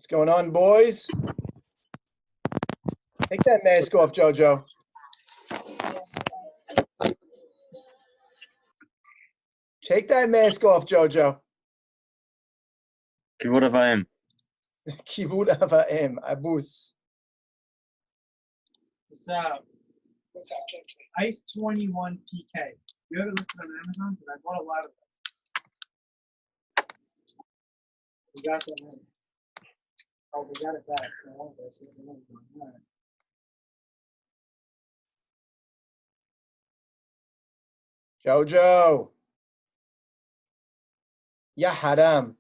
What's going on, boys? Take that mask off, JoJo. Take that mask off, JoJo. Kivud Avaim. Kivud Avaim, Abus. What's up? Ice 21 PK. You ever listed on Amazon? Because I bought a lot of them. We got them in. Oh, we got it back. All right. JoJo. Ya haram.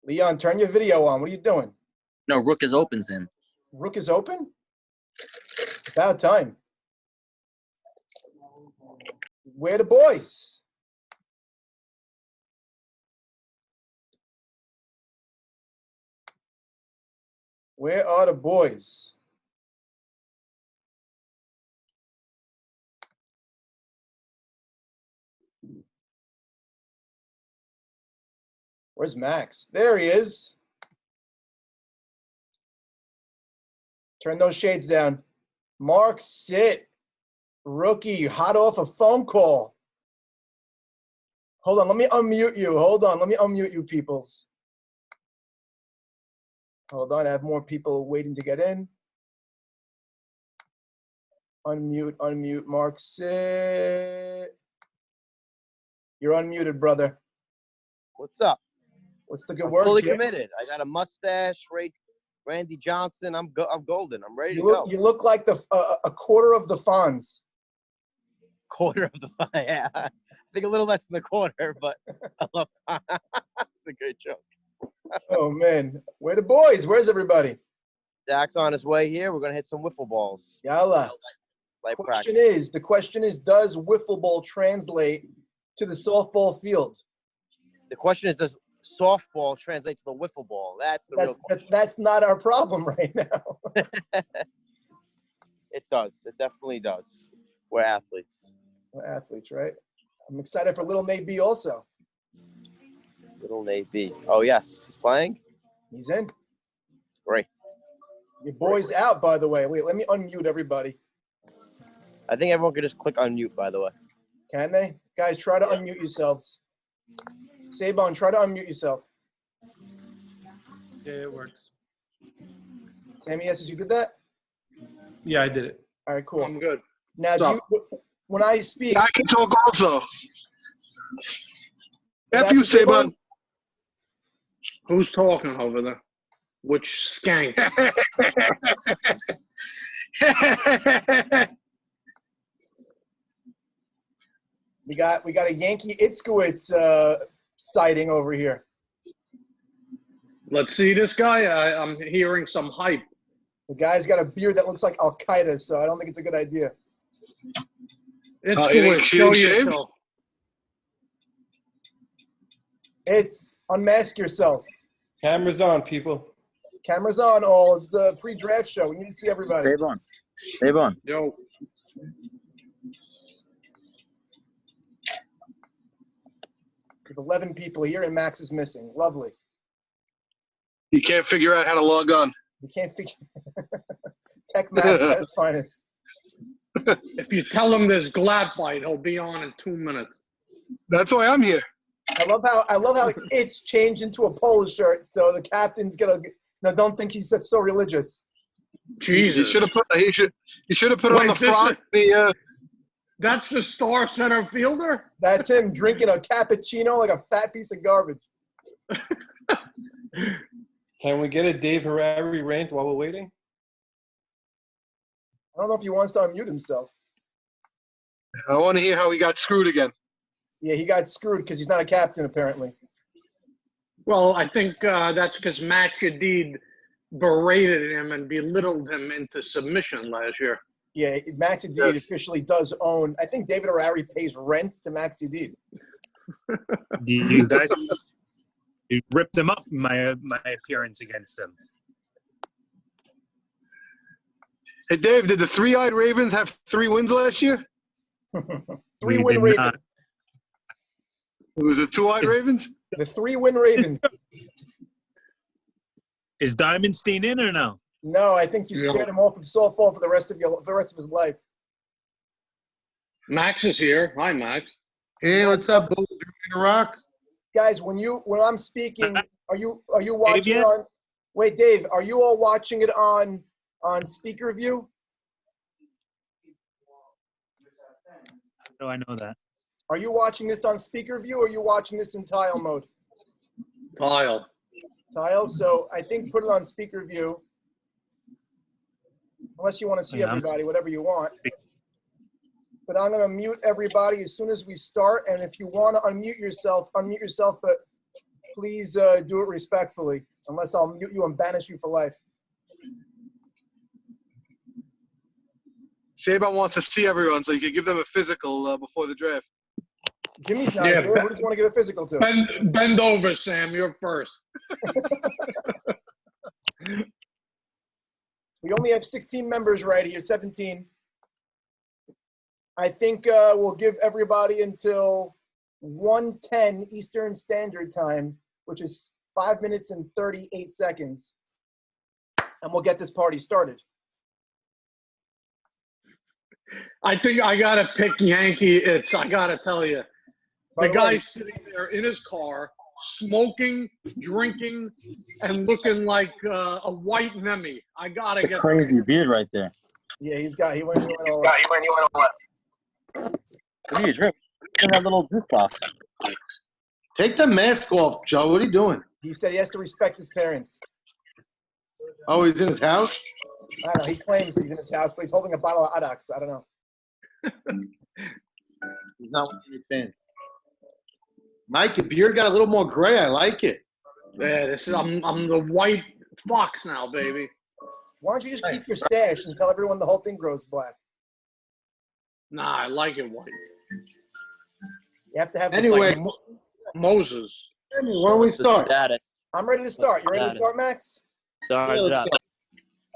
Leon, turn your video on. What are you doing? No, Rook is opens him. Rook is open? About time. Where the boys? Where are the boys? Where's Max? There he is. Turn those shades down. Mark, sit. Rookie, hot off a phone call. Hold on, let me unmute you. Hold on, let me unmute you, peoples. Hold on, I have more people waiting to get in. Unmute, Mark, sit. You're unmuted, brother. What's up? What's the good I'm word? fully Jim? committed. I got a mustache, Randy Johnson. I'm golden. I'm ready to You go. look like a quarter of the Fonz. Quarter of the yeah. I think a little less than the quarter, but I love it's a great joke. Oh man, where the boys? Where's everybody? Zach's on his way here. We're gonna hit some wiffle balls. Yalla. Light The question is, does wiffle ball translate to the softball field? The question is, does softball translate to the wiffle ball? That's the real question. That's not our problem right now. It does. It definitely does. We're athletes. We're athletes, right? I'm excited for little Nate B also. Little Nate B. Oh yes, he's playing. He's in. Great. Your boy's out, by the way. Wait, let me unmute everybody. I think everyone could just click unmute. By the way. Can they? Guys, try to unmute yourselves. Sabon, try to unmute yourself. Yeah, it works. Sammy, yes, you did that? Yeah, I did it. All right, cool. I'm good. Now, when I speak, I can talk also. What F you, happened, Sabon? Saban. Who's talking over there? Which skank? we got a Yankee Itzkowitz sighting over here. Let's see this guy. I'm hearing some hype. The guy's got a beard that looks like Al Qaeda, so I don't think it's a good idea. It's he cool. didn't Show shave? yourself. It's unmask yourself. Cameras on, people. Cameras on, all. It's the pre-draft show. We need to see everybody. Savon. Yo. There's 11 people here, and Max is missing. Lovely. You can't figure out how to log on. You can't figure. Tech Max at his finest. If you tell him there's Gladbite, he'll be on in 2 minutes. That's why I'm here. I love how it's changed into a polo shirt, so the captain's gonna. No, don't think he's so religious. Jesus. You should have put. He should have put on the front. That's the star center fielder? That's him drinking a cappuccino like a fat piece of garbage. Can we get a Dave Harari rant while we're waiting? I don't know if he wants to unmute himself. I want to hear how he got screwed again. Yeah, he got screwed because he's not a captain, apparently. Well, I think that's because Matt Shadid berated him and belittled him into submission last year. Yeah, Max Adid officially does own. I think David Harari pays rent to Max Adid. You guys, you ripped them up in my appearance against them. Hey, Dave, did the Three-Eyed Ravens have 3 wins last year? Three-win Ravens. It was the two-eyed Ravens? The 3-win Ravens. Is Diamondstein in or no? No, I think you No. scared him off of softball for the rest of his life. Max is here. Hi, Max. Hey, what's up, Bull? Drinking a rock? Guys, when I'm speaking, are you watching it yet? on? Wait, Dave, are you all watching it on speaker view? How do I know that? Are you watching this on speaker view or are you watching this in tile mode? Kyle. Tile, so I think put it on speaker view. Unless you want to see Yeah. everybody, whatever you want. But I'm going to mute everybody as soon as we start. And if you want to unmute yourself, but please do it respectfully. Unless I'll mute you and banish you for life. Saban wants to see everyone so you can give them a physical before the draft. Jimmy's not Yeah, here. Who does you want to give a physical to? Bend over, Sam. You're first. We only have 16 members right here, 17. I think we'll give everybody until 1:10 Eastern Standard Time, which is 5 minutes and 38 seconds. And we'll get this party started. I think I got to pick Yankee. I got to tell you. By The the way, guy's sitting there in his car, smoking, drinking, and looking like a white Nemi. I got to The get crazy beard right there. yeah, he went all out. What are you drip? In that little jukebox. Take the mask off, Joe. What are you doing? He said he has to respect his parents. Oh, he's in his house? I don't know. He claims he's in his house, but he's holding a bottle of Adax. I don't know. He's not one of your fans. Mike, your beard got a little more gray. I like it. Yeah, I'm the white fox now, baby. Why don't you just keep your stash and tell everyone the whole thing grows black? Nah, I like it white. You have to have. Anyway, Moses. why don't we start? Status. I'm ready to start. You ready to start, Max? Start it up.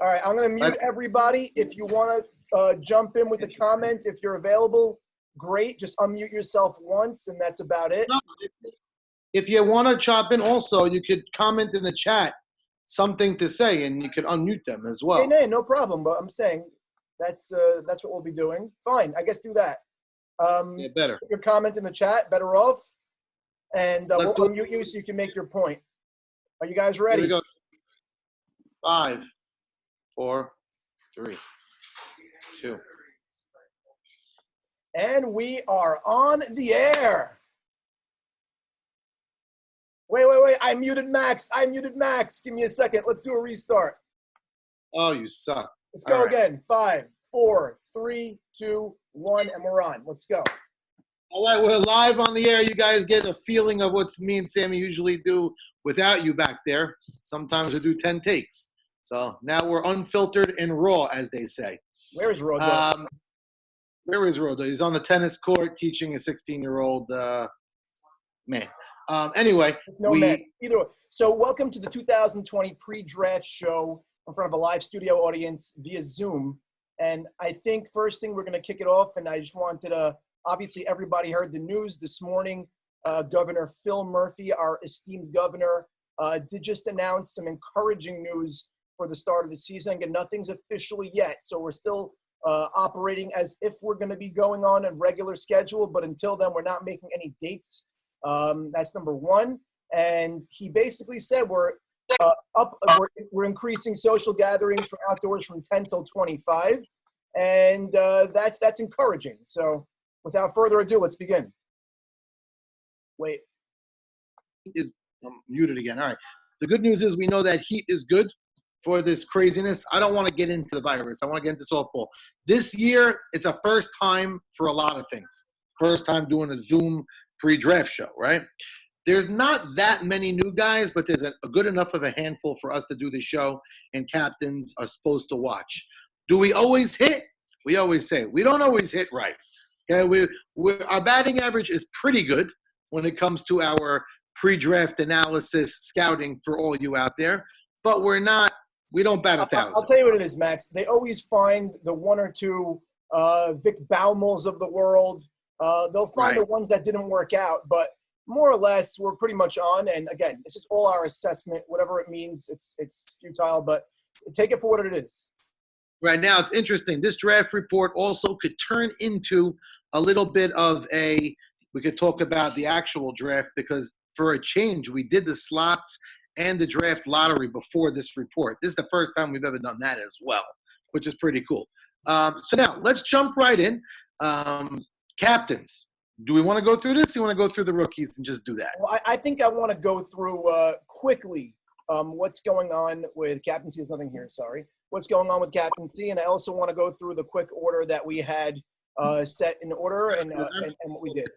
All right, I'm going to mute everybody. If you want to jump in with a comment, if you're available, great. Just unmute yourself once, and that's about it. No, if you want to chop in also, you could comment in the chat something to say, and you could unmute them as well. Okay, no problem. But I'm saying that's what we'll be doing. Fine, I guess do that. Yeah, better. Put your comment in the chat. Better off, and we'll do it. unmute you so you can make your point. Are you guys Here ready? we go. 5, 4, 3, 2. And we are on the air. Wait. I muted Max. Give me a second. Let's do a restart. Oh, you suck. Let's go All right. again. 5, 4, 3, 2, 1, and we're on. Let's go. All right, we're live on the air. You guys get a feeling of what me and Sammy usually do without you back there. Sometimes we do 10 takes. So now we're unfiltered and raw, as they say. Where is Rodo? Where is Rodo? He's on the tennis court teaching a 16-year-old man. Anyway, No man. Either way. So welcome to the 2020 pre-draft show in front of a live studio audience via Zoom. And I think first thing we're going to kick it off, and I just wanted to, obviously everybody heard the news this morning. Governor Phil Murphy, our esteemed governor, did just announce some encouraging news for the start of the season. Again, nothing's official yet, so we're still operating as if we're going to be going on a regular schedule, but until then, we're not making any dates. That's number one. And he basically said we're increasing social gatherings from outdoors from 10 till 25, and that's encouraging. So without further ado, let's begin. Wait. I'm muted again. All right. The good news is we know that heat is good for this craziness. I don't want to get into the virus. I want to get into softball. This year, it's a first time for a lot of things. First time doing a Zoom pre-draft show, right? There's not that many new guys, but there's a good enough of a handful for us to do the show, and captains are supposed to watch. Do we always hit? We always say we don't always hit right. Okay, our batting average is pretty good when it comes to our pre-draft analysis, scouting for all you out there, but we don't bat 1,000. I'll tell you what it is, Max. They always find the one or two Vic Baumels of the world. They'll find the ones that didn't work out, but more or less, we're pretty much on. And again, this is all our assessment. Whatever it means, it's futile, but take it for what it is. Right now, it's interesting. This draft report also could turn into a little bit of we could talk about the actual draft, because for a change, we did the slots and the draft lottery before this report. This is the first time we've ever done that as well, which is pretty cool. So now, let's jump right in. Captains. Do we want to go through this? Or you want to go through the rookies and just do that? Well, I think I want to go through quickly what's going on with captaincy. There's nothing here, sorry. What's going on with captaincy, and I also want to go through the quick order that we had set in order and what we did.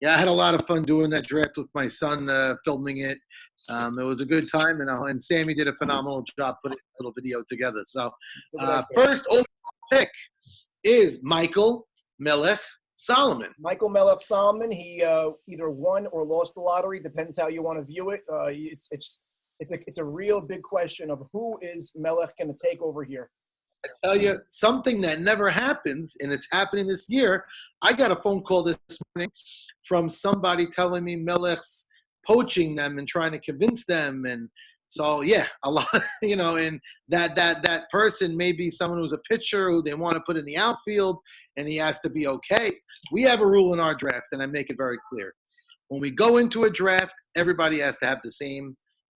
Yeah, I had a lot of fun doing that draft with my son, filming it. It was a good time, and Sammy did a phenomenal job putting a little video together. So, first overall pick is Michael Melech Solomon. Michael Melech Solomon. He either won or lost the lottery. Depends how you want to view it. It's a real big question of who is Melech going to take over here. I tell you something that never happens, and it's happening this year. I got a phone call this morning from somebody telling me Melech's poaching them and trying to convince them, and so yeah, a lot, and that person may be someone who's a pitcher who they want to put in the outfield, and he has to be okay. We have a rule in our draft, and I make it very clear: when we go into a draft, everybody has to have the same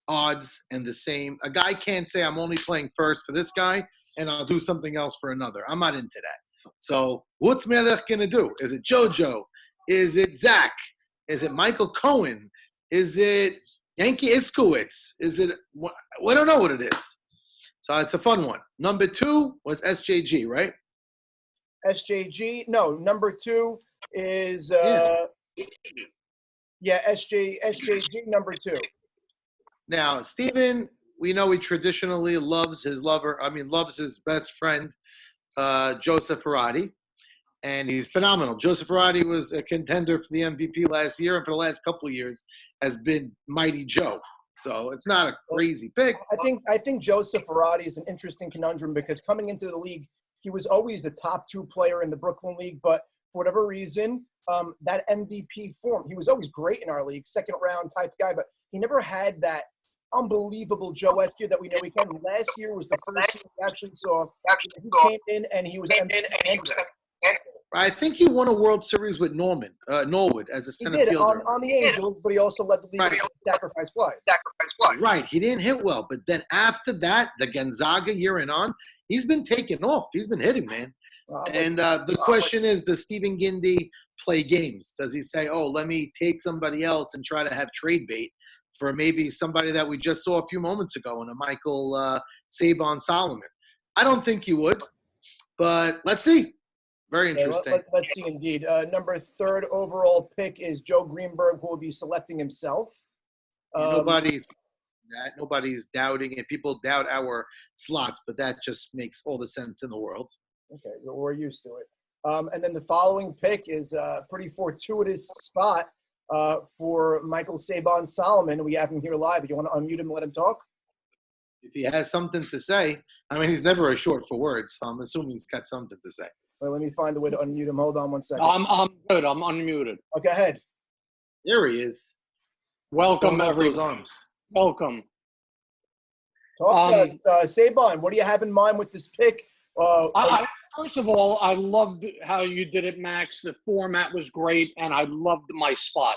odds and the same. A guy can't say I'm only playing first for this guy and I'll do something else for another. I'm not into that. So what's Melech going to do? Is it JoJo? Is it Zach? Is it Michael Cohen? Is it Yankee Itzkowitz? Is it, we don't know what it is. So it's a fun one. Number 2 was SJG, right? SJG. No, number 2 is SJG number 2. Now, Steven, we know he traditionally loves his best friend, Joseph Haradi, and he's phenomenal. Joseph Haradi was a contender for the MVP last year, and for the last couple of years has been Mighty Joe. So it's not a crazy pick. I think Joseph Haradi is an interesting conundrum because coming into the league, he was always the top 2 player in the Brooklyn League, but for whatever reason, that MVP form, he was always great in our league, second round type guy, but he never had that unbelievable Joe Eskew that we know he can. Last year was the first year we actually saw he came in and he was MVP. I think he won a World Series with Norwood as a center fielder. On the Angels, but he also led the league with sacrifice flies. Right, he didn't hit well, but then after that, the Gonzaga year and on, he's been taking off. He's been hitting, man. And the question is, does Stephen Gindy play games? Does he say, oh, let me take somebody else and try to have trade bait for maybe somebody that we just saw a few moments ago in a Michael Sabon Solomon? I don't think he would, but let's see. Very interesting. Let's see, indeed. Number 3rd overall pick is Joe Greenberg, who will be selecting himself. Nobody's doubting it. People doubt our slots, but that just makes all the sense in the world. Okay, we're used to it. And then the following pick is a pretty fortuitous spot for Michael Sabon Solomon. We have him here live. Do you want to unmute him and let him talk? If he has something to say. I mean, he's never a short for words, so I'm assuming he's got something to say. Wait, let me find a way to unmute him. Hold on one second. I'm good. I'm unmuted. Okay, ahead. There he is. Welcome, those everyone. arms. Welcome. Talk to us. Sabon, what do you have in mind with this pick? First of all, I loved how you did it, Max. The format was great, and I loved my spot.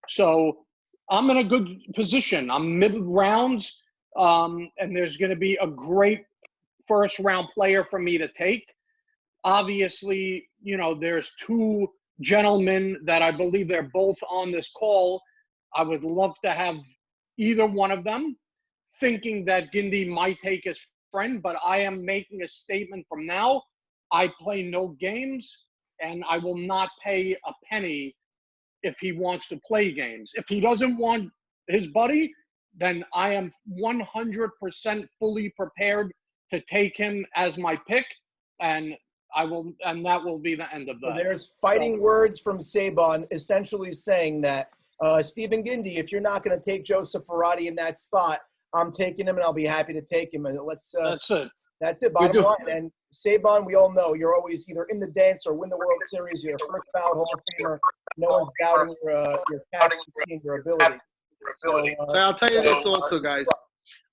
So I'm in a good position. I'm mid-rounds, and there's going to be a great first-round player for me to take. Obviously, there's 2 gentlemen that I believe they're both on this call. I would love to have either one of them, thinking that Gindy might take his friend, but I am making a statement from now. I play no games, and I will not pay a penny if he wants to play games. If he doesn't want his buddy, then I am 100% fully prepared to take him as my pick, and that will be the end of that. So there's fighting words from Sabon, essentially saying that Stephen Gindy, if you're not going to take Joseph Haradi in that spot, I'm taking him, and I'll be happy to take him. And that's it. That's it, We bottom do. line. And Saban, we all know you're always either in the dance or win the World Series. You're a first ballot Hall of Famer. No one's doubting your captaincy and your ability. So, So I'll tell you this also, guys.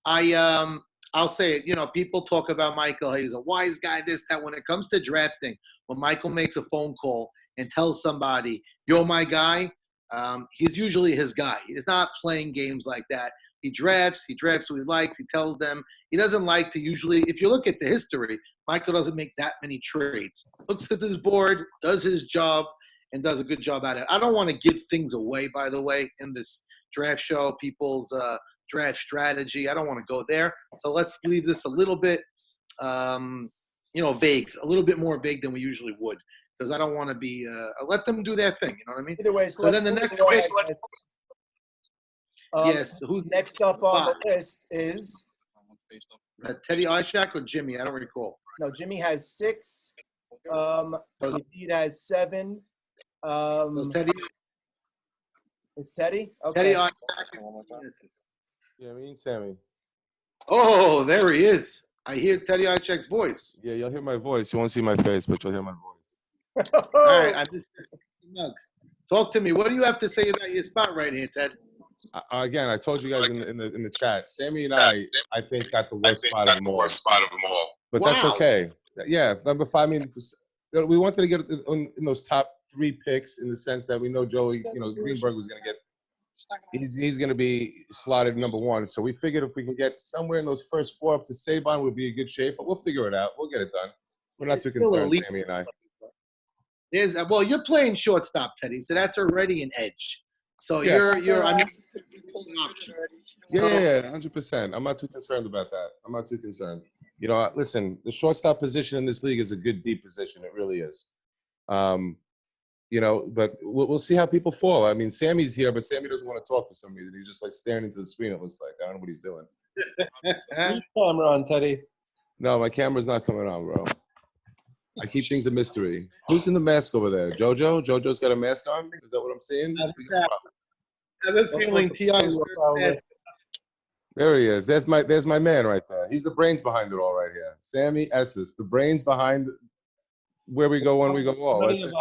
I'll say it. You know, people talk about Michael. He's a wise guy. This, that. When it comes to drafting, when Michael makes a phone call and tells somebody, "You're my guy," he's usually his guy. He's not playing games like that. He drafts. He drafts who he likes. He tells them. He doesn't like to usually. If you look at the history, Michael doesn't make that many trades. Looks at his board, does his job, and does a good job at it. I don't want to give things away, by the way, in this draft show, people's draft strategy. I don't want to go there. So let's leave this a little bit, vague, a little bit more vague than we usually would, because I don't want to be. Let them do their thing. You know what I mean? either way, So then the next question. Yes. Who's next up on the list is Teddy Ishak or Jimmy? I don't recall. no. Jimmy has 6. Embiid has 7. Was Teddy? It's Teddy. Okay. Teddy Ishak. Yeah, me and Sammy. Oh, there he is. I hear Teddy Ishak's voice. Yeah, you'll hear my voice. You won't see my face, but you'll hear my voice. All right, I just talk to me. What do you have to say about your spot right here, Ted? Again, I told you guys in the chat. Sammy and I think got the worst spot of them all. But that's Wow. okay. Yeah, number 5. I mean, we wanted to get in those top 3 picks in the sense that we know Joey, Greenberg was going to get. He's going to be slotted number 1. So we figured if we can get somewhere in those first 4 up to Saban, we'd be in good shape. But we'll figure it out. We'll get it done. We're not too Still concerned, elite. Sammy and I. Well, you're playing shortstop, Teddy, so that's already an edge. So you're. I mean, Yeah, 100%. I'm not too concerned about that. I'm not too concerned. Listen, the shortstop position in this league is a good deep position. It really is. But we'll see how people fall. I mean, Sammy's here, but Sammy doesn't want to talk for some reason. He's just like staring into the screen, it looks like. I don't know what he's doing. Camera on, Teddy. No, my camera's not coming on, bro. I keep things a mystery. Who's in the mask over there? JoJo? JoJo's got a mask on? Is that what I'm seeing? I have a feeling T.I.'s There he is. There's my man right there. He's the brains behind it all right here. Sammy Esses, the brains behind where we go when we go all. That's it.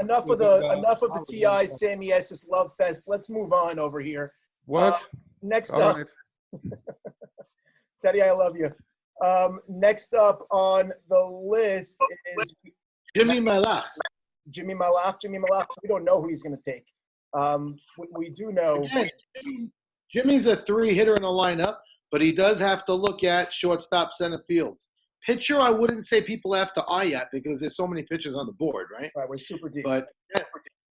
Enough of the Ti Sammy Esses love fest. Let's move on over here. What? Next All up, right. Teddy, I love you. Next up on the list is Jimmy Malach. Jimmy Malach. We don't know who he's going to take. We do know. Again, Jimmy's a 3-hitter in the lineup, but he does have to look at shortstop, center field. Pitcher, I wouldn't say people have to eye at because there's so many pitchers on the board, right? Right, we're super deep. But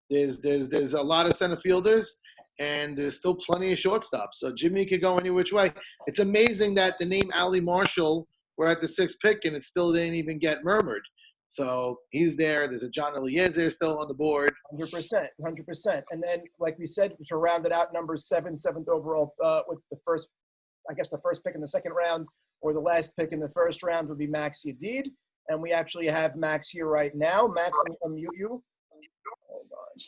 there's a lot of center fielders, and there's still plenty of shortstops. So Jimmy could go any which way. It's amazing that the name Ali Marshall, we're at the 6th pick, and it still didn't even get murmured. So he's there. There's a John Eliezer still on the board. 100%. And then, like we said, to round it out, number 7, 7th overall, with the first pick in the 2nd round, or the last pick in the 1st round would be Max Yadid. And we actually have Max here right now. Max, let me unmute you. Hold on.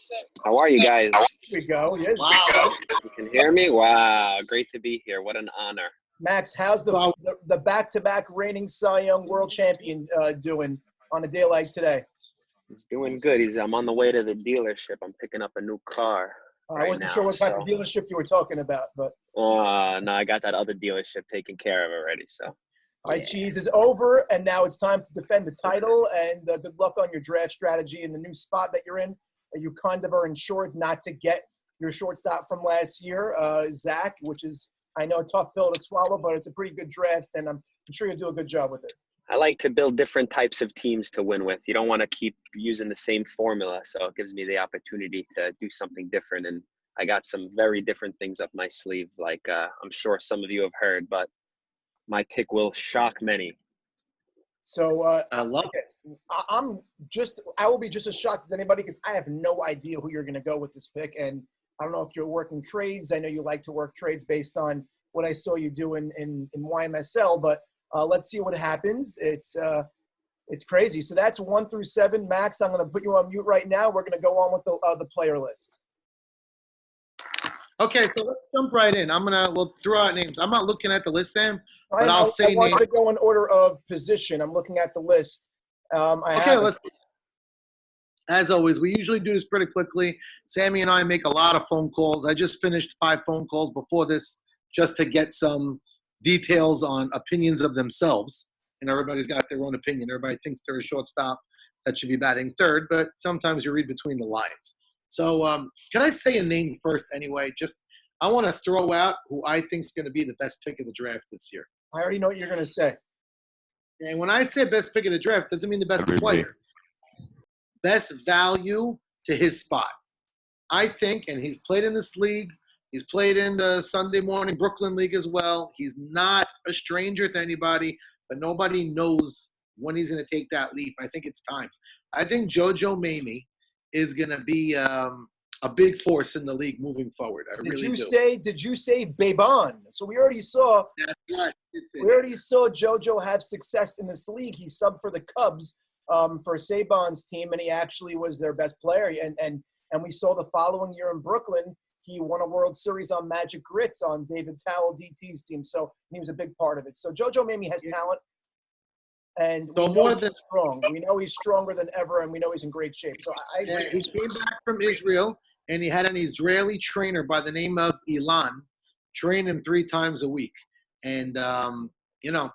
How are you guys? Here we go. Yes. Wow. You can hear me? Wow, great to be here. What an honor. Max, how's the back-to-back reigning Cy Young world champion doing on a day like today? He's doing good. I'm on the way to the dealership. I'm picking up a new car. I wasn't sure what type of dealership you were talking about, but no, I got that other dealership taken care of already. So, my cheese is over, and now it's time to defend the title. And good luck on your draft strategy in the new spot that you're in. You kind of are insured not to get your shortstop from last year, Zach, which is, I know, a tough pill to swallow, but it's a pretty good draft, and I'm sure you'll do a good job with it. I like to build different types of teams to win with. You don't want to keep using the same formula, so it gives me the opportunity to do something different. And I got some very different things up my sleeve, like I'm sure some of you have heard, but my pick will shock many. So I love it. I will be just as shocked as anybody because I have no idea who you're going to go with this pick. And I don't know if you're working trades. I know you like to work trades based on what I saw you do in YMSL, but let's see what happens. It's crazy. So that's 1 through 7. Max, I'm going to put you on mute right now. We're going to go on with the player list. Okay, so let's jump right in. We'll throw out names. I'm not looking at the list, Sam, but Ryan, I'll I say want names. you to go in order of position. I'm looking at the list. As always, we usually do this pretty quickly. Sammy and I make a lot of phone calls. I just finished 5 phone calls before this just to get some details on opinions of themselves. And everybody's got their own opinion. Everybody thinks they're a shortstop that should be batting third, but sometimes you read between the lines. So can I say a name first anyway? I want to throw out who I think is going to be the best pick of the draft this year. I already know what you're going to say. And when I say best pick of the draft, doesn't mean the best player. Best value to his spot. I think, and he's played in this league. He's played in the Sunday morning Brooklyn League as well. He's not a stranger to anybody, but nobody knows when he's going to take that leap. I think it's time. I think JoJo Mamie is going to be a big force in the league moving forward. I really do. Did you say Beban? So we already saw. That's right. We already saw JoJo have success in this league. He subbed for the Cubs for Saban's team, and he actually was their best player. And we saw the following year in Brooklyn, he won a World Series on Magic Grits on David Towell DT's team. So he was a big part of it. So JoJo Mamie has talent, and we know he's strong. We know he's stronger than ever, and we know he's in great shape. So I agree. Yeah, he came back from Israel, and he had an Israeli trainer by the name of Ilan train him 3 times a week. And,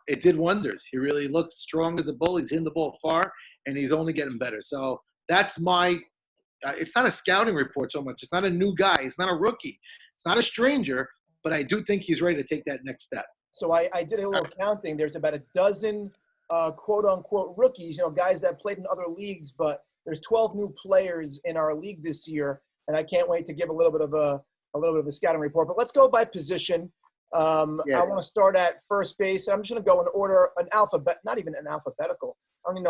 it did wonders. He really looks strong as a bull. He's hitting the ball far, and he's only getting better. So that's my it's not a scouting report so much. It's not a new guy. It's not a rookie. It's not a stranger, but I do think he's ready to take that next step. So I did a little counting. There's about a dozen quote-unquote rookies, guys that played in other leagues, but there's 12 new players in our league this year, and I can't wait to give a little bit of a scouting report. But let's go by position. Yes. I want to start at first base. I'm just going to go in order, not even an alphabetical. I don't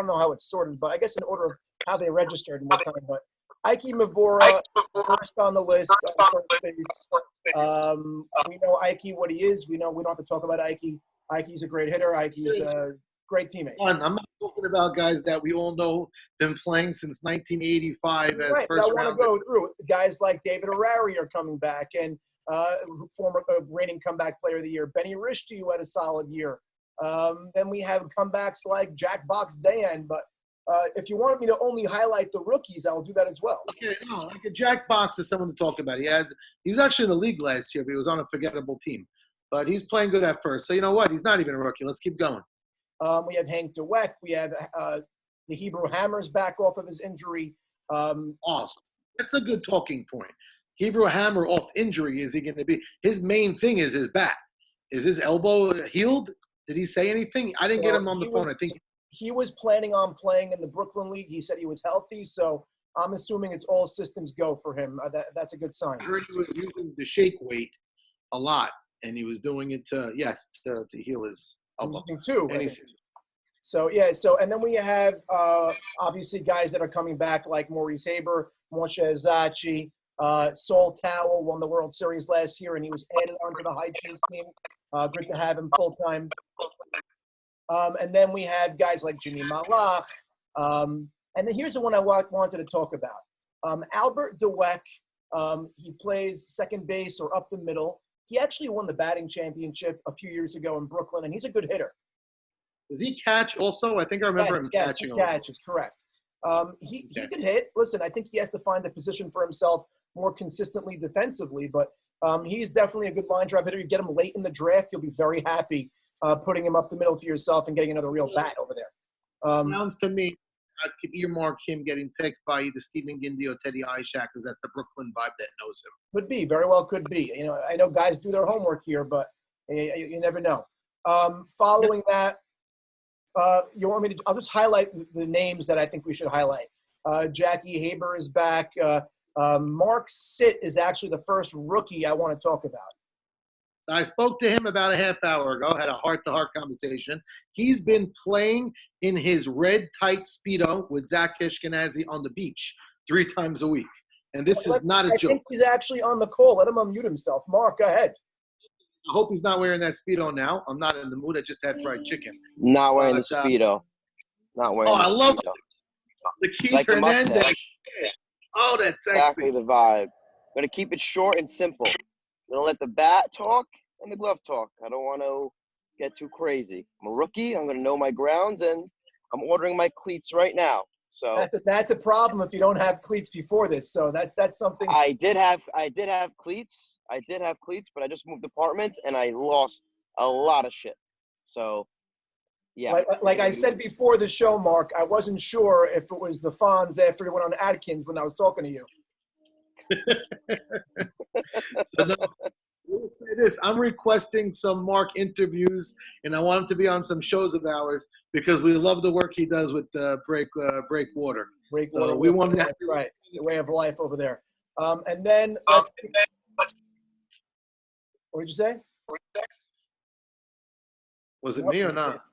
know how it's sorted, but I guess in order of how they registered and what time. But Ike Mavora, first on the list on first base. We know Ike what he is. We don't have to talk about Ike. Ike's a great hitter. Ike's a great teammate. I'm not talking about guys that we all know been playing since 1985 as right, first I want to round. go through guys like David Arari are coming back, and former reigning comeback player of the year Benny Rishti, who had a solid year. Then we have comebacks like Jack Box Dayan. But if you want me to only highlight the rookies, I'll do that as well. Okay, no, like a Jack Box is someone to talk about. He was actually in the league last year, but he was on a forgettable team. But he's playing good at first. So you know what? He's not even a rookie. Let's keep going. We have Hank DeWeck. We have the Hebrew Hammers back off of his injury. Awesome. That's a good talking point. Hebrew Hammer off injury, is he going to be? His main thing is his bat. Is his elbow healed? Did he say anything? I didn't get him on the phone. I think he was planning on playing in the Brooklyn League. He said he was healthy, so I'm assuming it's all systems go for him. That's a good sign. I heard he was using the shake weight a lot, and he was doing it to heal his elbow. Too. So and then we have obviously guys that are coming back like Maurice Haber, Moshe Azachi. Saul Towell won the World Series last year, and he was added onto the high chase team. Good to have him full time. And then we have guys like Jimmy Malach. And then here's the one I wanted to talk about. Albert DeWeck. He plays second base or up the middle. He actually won the batting championship a few years ago in Brooklyn, and he's a good hitter. Does he catch also? I think I remember him catching. Yes, he catches, correct. He could hit. Listen, I think he has to find a position for himself more consistently defensively, but he's definitely a good line drive hitter. You get him late in the draft, you'll be very happy putting him up the middle for yourself and getting another real bat over there. Sounds to me I could earmark him getting picked by either Stephen Gindy or Teddy Ishak because that's the Brooklyn vibe that knows him. Could be, very well could be. I know guys do their homework here, but you never know. Following that, you want me to? I'll just highlight the names that I think we should highlight. Jackie Haber is back. Mark Sitt is actually the first rookie I want to talk about. So I spoke to him about a half hour ago, had a heart-to-heart conversation. He's been playing in his red tight Speedo with Zach Ashkenazi on the beach 3 times a week. And this is not a joke. I think he's actually on the call. Let him unmute himself. Mark, go ahead. I hope he's not wearing that Speedo now. I'm not in the mood. I just had fried chicken. Not wearing the Speedo. Not wearing I love Speedo. the Keith Like the Hernandez. mustache. Oh, that's sexy. Exactly the vibe. gonna keep it short and simple. I'm gonna let the bat talk and the glove talk. I don't want to get too crazy. I'm a rookie. I'm gonna know my grounds, and I'm ordering my cleats right now. So That's a problem if you don't have cleats before this. So that's something. I did have cleats. But I just moved apartments and I lost a lot of shit. So yeah. Like I said before the show, Mark, I wasn't sure if it was the Fonz after he went on Atkins when I was talking to you. So no, we'll say this. I'm requesting some Mark interviews, and I want him to be on some shows of ours because we love the work he does with Breakwater. Breakwater. We want that. Right. It's a way of life over there. And then what did you say? Was it me or not?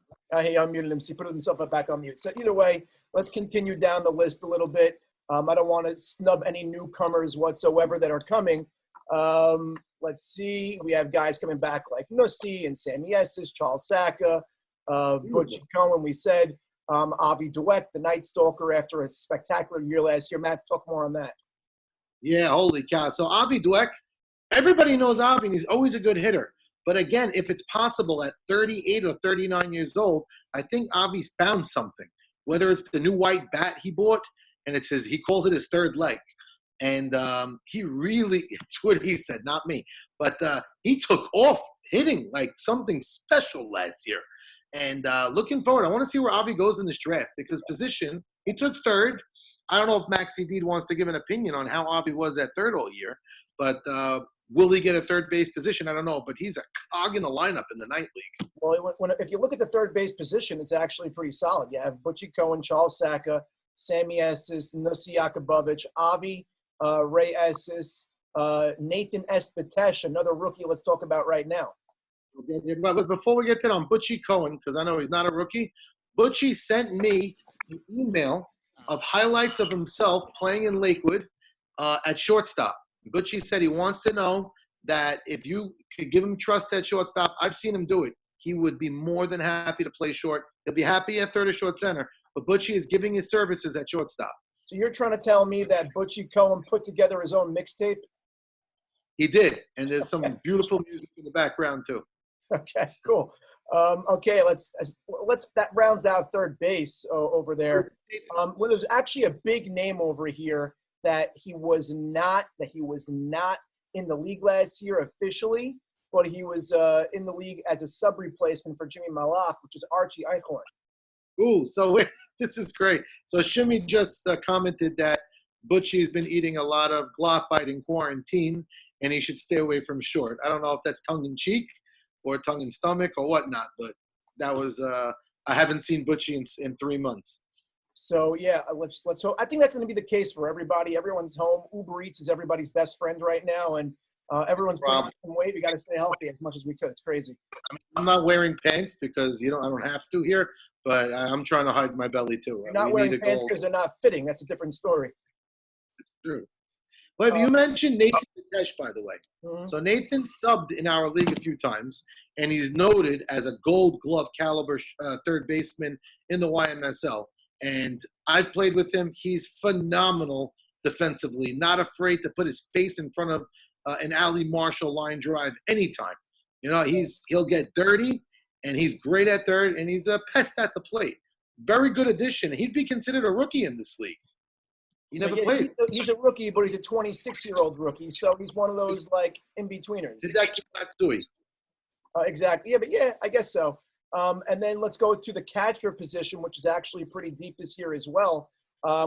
He unmuted him. So he put himself back on mute. So either way, let's continue down the list a little bit. I don't want to snub any newcomers whatsoever that are coming. Let's see. We have guys coming back like Nussi and Sammy Estes, Charles Saka, Butchie Cohen. We said Avi Dweck, the Night Stalker, after a spectacular year last year. Matt, talk more on that. Yeah, holy cow. So Avi Dweck, everybody knows Avi, and he's always a good hitter. But again, if it's possible at 38 or 39 years old, I think Avi's found something. Whether it's the new white bat he bought, and it says he calls it his third leg. And he really, it's what he said, not me. But he took off hitting like something special last year. And looking forward, I want to see where Avi goes in this draft because position, he took third. I don't know if Maxi Deed wants to give an opinion on how Avi was at third all year. But will he get a third base position? I don't know. But he's a cog in the lineup in the night league. Well, if you look at the third base position, it's actually pretty solid. You have Butchie Cohen, Charles Saka, Sammy Estes, Nussi Yakubovich, Avi, Ray Estes, Nathan Espitesh, another rookie let's talk about right now. But before we get to that on Butchie Cohen, because I know he's not a rookie, Butchie sent me an email of highlights of himself playing in Lakewood at shortstop. Butchie said he wants to know that if you could give him trust at shortstop, I've seen him do it. He would be more than happy to play short. He'll be happy at third or short center, but Butchie is giving his services at shortstop. So you're trying to tell me that Butchie Cohen put together his own mixtape? He did, and there's some beautiful music in the background too. Okay, cool. Okay, let's that rounds out third base over there. Well, there's actually a big name over here that he was not in the league last year officially, but he was in the league as a sub replacement for Jimmy Malach, which is Archie Eichhorn. Ooh, so this is great. So Shimmy just commented that Butchie's been eating a lot of Glotbite in quarantine, and he should stay away from short. I don't know if that's tongue-in-cheek or tongue-in-stomach or whatnot, but that was I haven't seen Butchie in 3 months. So, yeah, let's hope. I think that's going to be the case for everybody. Everyone's home. Uber Eats is everybody's best friend right now, and everyone's putting on some weight. We got to stay healthy as much as we could. It's crazy. I'm not wearing pants because I don't have to here, but I'm trying to hide my belly too. You're not wearing pants because they're not fitting. That's a different story. It's true. But you mentioned Nathan Espitesh, by the way. Mm-hmm. So Nathan subbed in our league a few times, and he's noted as a Gold Glove caliber third baseman in the YMSL. And I've played with him. He's phenomenal defensively, not afraid to put his face in front of an Ali Marshall line drive anytime. He'll get dirty, and he's great at third, and he's a pest at the plate. Very good addition. He'd be considered a rookie in this league. He never played. He's a rookie, but he's a 26-year-old rookie, so he's one of those, like, in-betweeners. Exactly. Yeah, I guess so. And then let's go to the catcher position, which is actually pretty deep this year as well.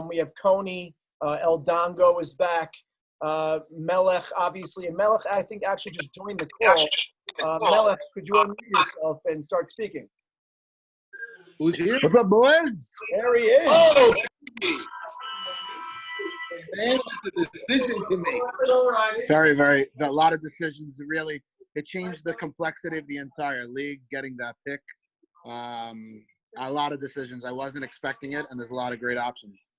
We have Coney, El Dongo is back, Melech, obviously. And Melech, I think, actually just joined the call. Melech, could you unmute yourself and start speaking? Who's here? What's up, boys? There he is. Oh! Man, that's a decision to make. Very, a lot of decisions. Really, it changed the complexity of the entire league, getting that pick. A lot of decisions. I wasn't expecting it, and there's a lot of great options.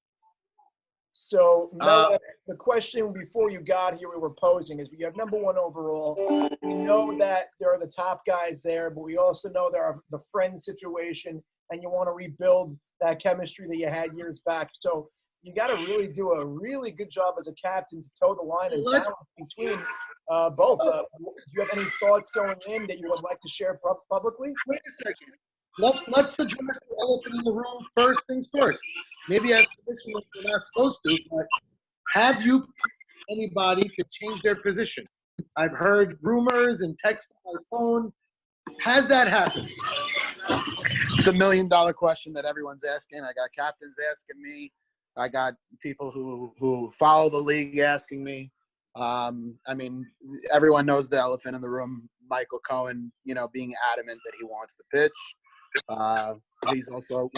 So, Melech, the question before you got here we were posing is, you have number one overall. We know that there are the top guys there, but we also know there are the friend situation, and you want to rebuild that chemistry that you had years back. So, you got to really do a really good job as a captain to toe the line and Let's- balance between both. Do you have any thoughts going in that you would like to share publicly? Wait a second. Let's address the elephant in the room first things first. Maybe as commissioners we're not supposed to, but have you paid anybody to change their position? I've heard rumors and texts on my phone. Has that happened? It's the $1 million question that everyone's asking. I got captains asking me. I got people who follow the league asking me. I mean, everyone knows the elephant in the room. Michael Cohen, being adamant that he wants to pitch. He's also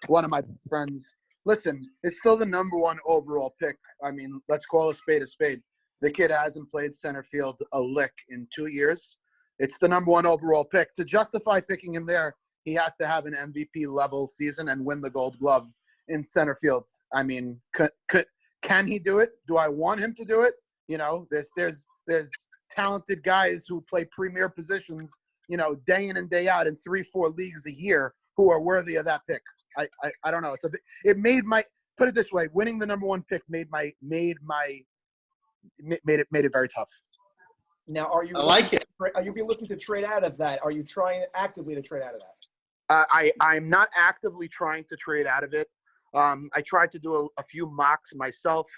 one of my friends. Listen, it's still the #1 overall pick. I mean, let's call a spade a spade. The kid hasn't played center field a lick in 2 years. It's the #1 overall pick. To justify picking him there, he has to have an MVP level season and win the Gold Glove in center field. I mean, can he do it? Do I want him to do it? There's talented guys who play premier positions, day in and day out in 3-4 leagues a year who are worthy of that pick. I don't know. Put it this way, winning the #1 pick made it very tough. Now, are you? I like it. Are you looking to trade out of that? Are you trying actively to trade out of that? I'm not actively trying to trade out of it. I tried to do a few mocks myself.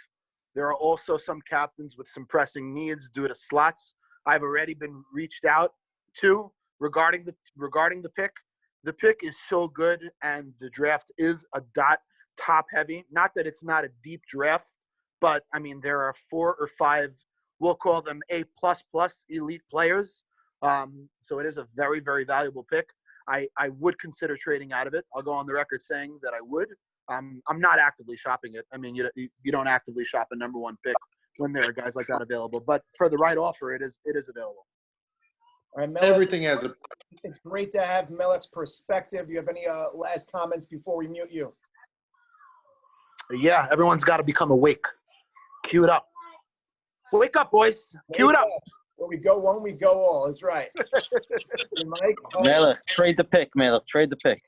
There are also some captains with some pressing needs due to slots. I've already been reached out to regarding the pick. The pick is so good, and the draft is a top heavy. Not that it's not a deep draft, but I mean there are 4 or 5. We'll call them A++ elite players. So it is a very, very valuable pick. I would consider trading out of it. I'll go on the record saying that I would. I'm not actively shopping it. I mean, you don't actively shop a #1 pick when there are guys like that available. But for the right offer, it is available. All right, Melek, Everything has a. it's great to have Melek's perspective. You have any last comments before we mute you? Yeah, everyone's got to become awake. Cue it up. Wake up, boys. Cue it up. When we go one, we go all. That's right. Hey, Mike. Melech, trade the pick, Melech. Trade the pick.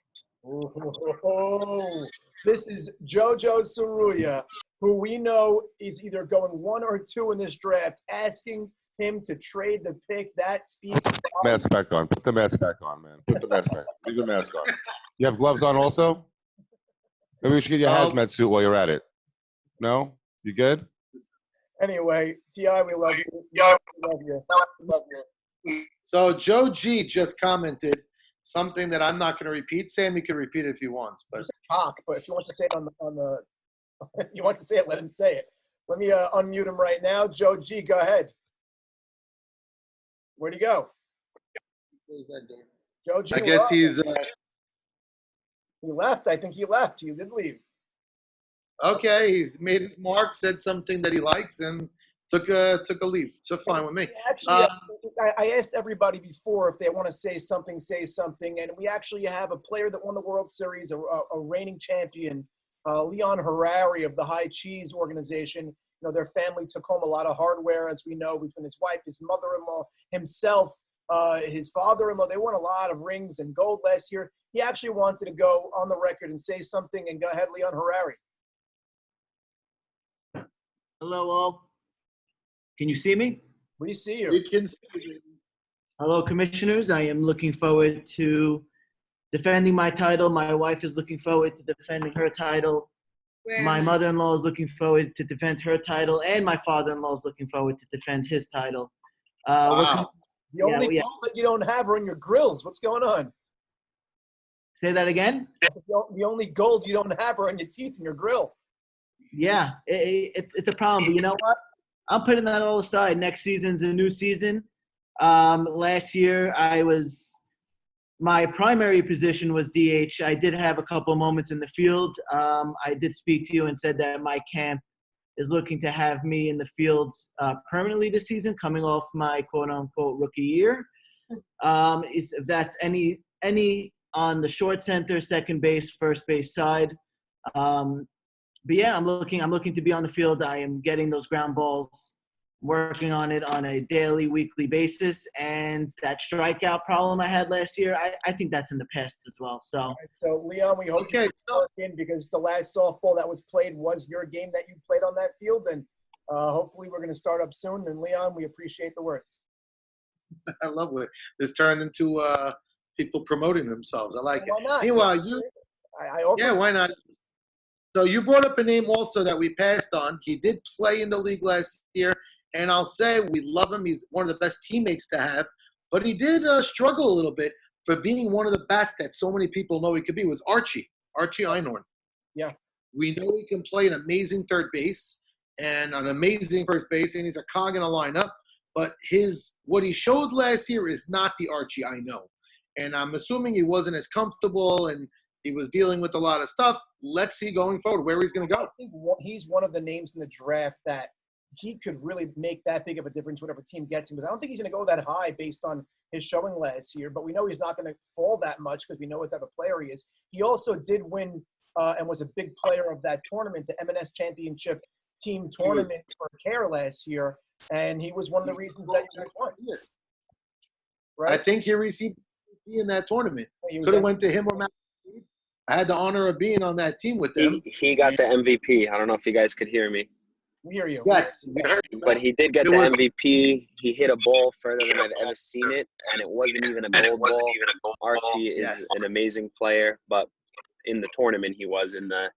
Oh, this is Jojo Saruya, who we know is either going 1 or 2 in this draft, asking him to trade the pick. That speaks. Mask back on. Put the mask back on, man. Put the mask back. Leave the mask on. You have gloves on also? Maybe we should get your hazmat suit while you're at it. No? You good? Anyway, T.I., we love you. We love you. So Joe G just commented something that I'm not going to repeat. Sammy can repeat it if he wants, but Cock, but if you want to say it on the if you want to say it, let him say it. Let me unmute him right now. Joe G, go ahead. Where'd he go? Joe G. I guess he's he left. I think he left. He did leave. okay. He's made his mark, said something that he likes, and took a leave. So fine with me. Actually, I asked everybody before if they want to say something, and we actually have a player that won the World Series, a reigning champion, Leon Harari of the High Cheese organization. You know, their family took home a lot of hardware, as we know, between his wife, his mother-in-law, himself, his father-in-law. They won a lot of rings and gold last year. He actually wanted to go on the record and say something, and go ahead, Leon Harari. Hello, all. Can you see me? We see you. We can see you. Hello, commissioners. I am looking forward to defending my title. My wife is looking forward to defending her title. My mother-in-law is looking forward to defend her title, and my father-in-law is looking forward to defend his title. Wow. The only gold that you don't have are in your grills. What's going on? Say that again? The only gold you don't have are in your teeth and your grill. Yeah, it's a problem. But you know what? I'm putting that all aside. Next season's a new season. Last year, my primary position was DH. I did have a couple moments in the field. I did speak to you and said that my camp is looking to have me in the field permanently this season, coming off my quote-unquote rookie year. If that's any on the short center, second base, first base side. But yeah, I'm looking to be on the field. I am getting those ground balls working on it on a daily, weekly basis. And that strikeout problem I had last year, I think that's in the past as well. So, All right, so Leon, we hope you work in because the last softball that was played was your game that you played on that field, and hopefully we're going to start up soon. And Leon, we appreciate the words. I love it. This turned into people promoting themselves. I like Why it. not? Meanwhile, you yeah, why not? So you brought up a name also that we passed on. He did play in the league last year, and I'll say we love him. He's one of the best teammates to have, but he did struggle a little bit for being one of the bats that so many people know he could be. Was Archie Einhorn. Yeah. We know he can play an amazing third base and an amazing first base, and he's a cog in a lineup. But what he showed last year is not the Archie I know. And I'm assuming he wasn't as comfortable and he was dealing with a lot of stuff. Let's see going forward where he's going to go. I think he's one of the names in the draft that he could really make that big of a difference whatever team gets him. But I don't think he's going to go that high based on his showing last year. But we know he's not going to fall that much because we know what type of player he is. He also did win and was a big player of that tournament, the M&S Championship team tournament for CARE last year. And he was one of the reasons that he won. Right? I think he received in that tournament. Could have went to him or Matt. I had the honor of being on that team with them. He got the MVP. I don't know if you guys could hear me. We hear you. Yes, we heard you. But he did get the MVP. He hit a ball further than I've ever seen it, and it wasn't even a gold ball. Archie is an amazing player, but in the tournament he was in the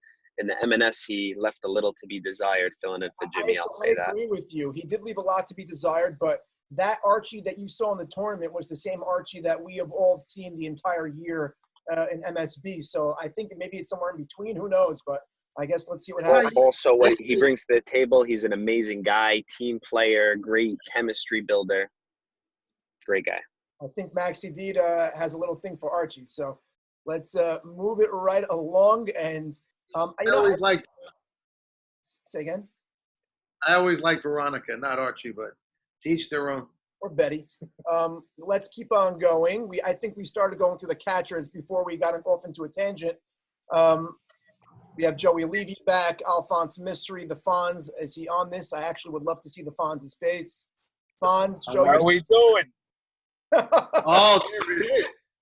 M&S he left a little to be desired, filling in for Jimmy. I'll say that. I agree with you. He did leave a lot to be desired, but that Archie that you saw in the tournament was the same Archie that we have all seen the entire year in MSB. So I think maybe it's somewhere in between. Who knows? But I guess let's see what happens. Also, what he brings to the table, he's an amazing guy, team player, great chemistry builder. Great guy. I think Maxi Dita has a little thing for Archie. So let's move it right along. And say again? I always liked Veronica, not Archie, but to each their own. Or Betty. Let's keep on going. I think we started going through the catchers before we got off into a tangent. We have Joey Levy back, Alphonse Mystery, the Fonz. Is he on this? I actually would love to see the Fonz's face. Fonz, Joey. How are we doing? Oh, there it is.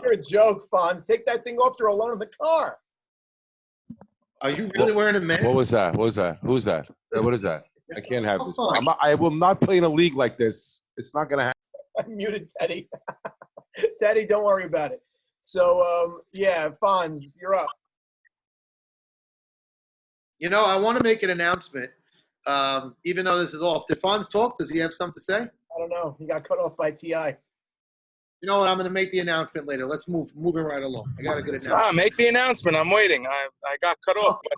You're a joke, Fonz. Take that thing off. You're alone in the car. Are you really wearing a mask? What was that? Who's that? What is that? I can't have this. I will not play in a league like this. It's not going to happen. I muted Teddy. Teddy, don't worry about it. So, yeah, Fonz, you're up. You know, I want to make an announcement, even though this is off. Did Fonz talk? Does he have something to say? I don't know. He got cut off by T.I. You know what? I'm going to make the announcement later. Let's move it right along. I got a good announcement. Make the announcement. I'm waiting. I got cut off, but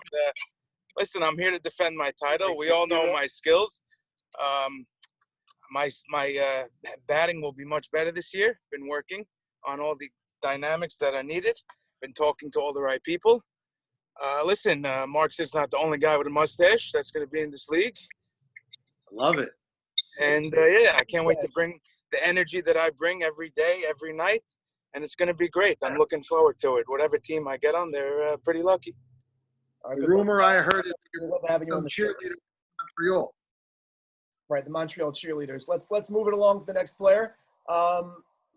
listen, I'm here to defend my title. We all know my skills. My batting will be much better this year. Been working on all the dynamics that I needed. Been talking to all the right people. Listen, Mark Sid's not the only guy with a mustache that's going to be in this league. I love it. And, yeah, I can't wait to bring the energy that I bring every day, every night, and it's going to be great. I'm looking forward to it. Whatever team I get on, they're pretty lucky. The rumor I heard is you're having on the cheerleader in Montreal. Right, the Montreal cheerleaders. Let's move it along to the next player.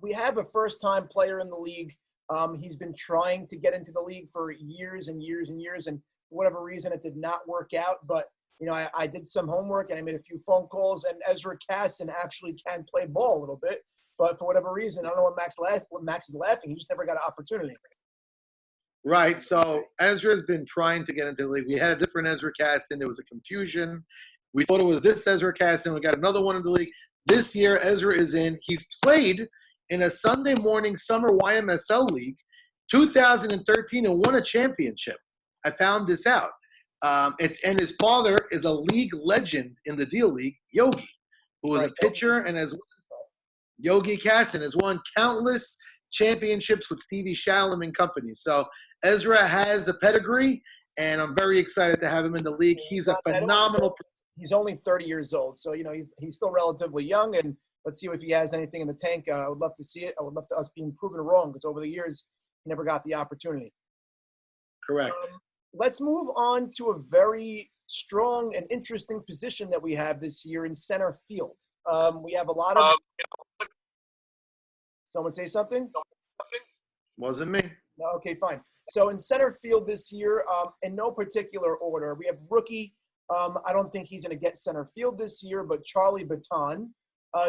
We have a first-time player in the league. He's been trying to get into the league for years and years and years, and for whatever reason, it did not work out. But you know, I did some homework and I made a few phone calls, and Ezra Casson actually can play ball a little bit. But for whatever reason, I don't know what Max is laughing. He just never got an opportunity. Right. So Ezra's been trying to get into the league. We had a different Ezra Casson. There was a confusion. We thought it was this Ezra Casson. We got another one in the league. This year, Ezra is in. He's played in a Sunday morning summer YMSL league, 2013, and won a championship. I found this out. And his father is a league legend in the Deal League, Yogi, who was a pitcher and Yogi Casson has won countless championships with Stevie Shalom and company. So Ezra has a pedigree, and I'm very excited to have him in the league. He's a phenomenal. He's only 30 years old, so you know he's still relatively young. And let's see if he has anything in the tank. I would love to see it. I would love to us being proven wrong because over the years he never got the opportunity. Correct. Let's move on to a very strong and interesting position that we have this year in center field. We have a lot of. Someone say something? Wasn't me. No, okay, fine. So in center field this year, in no particular order, we have rookie. I don't think he's going to get center field this year, but Charlie Baton.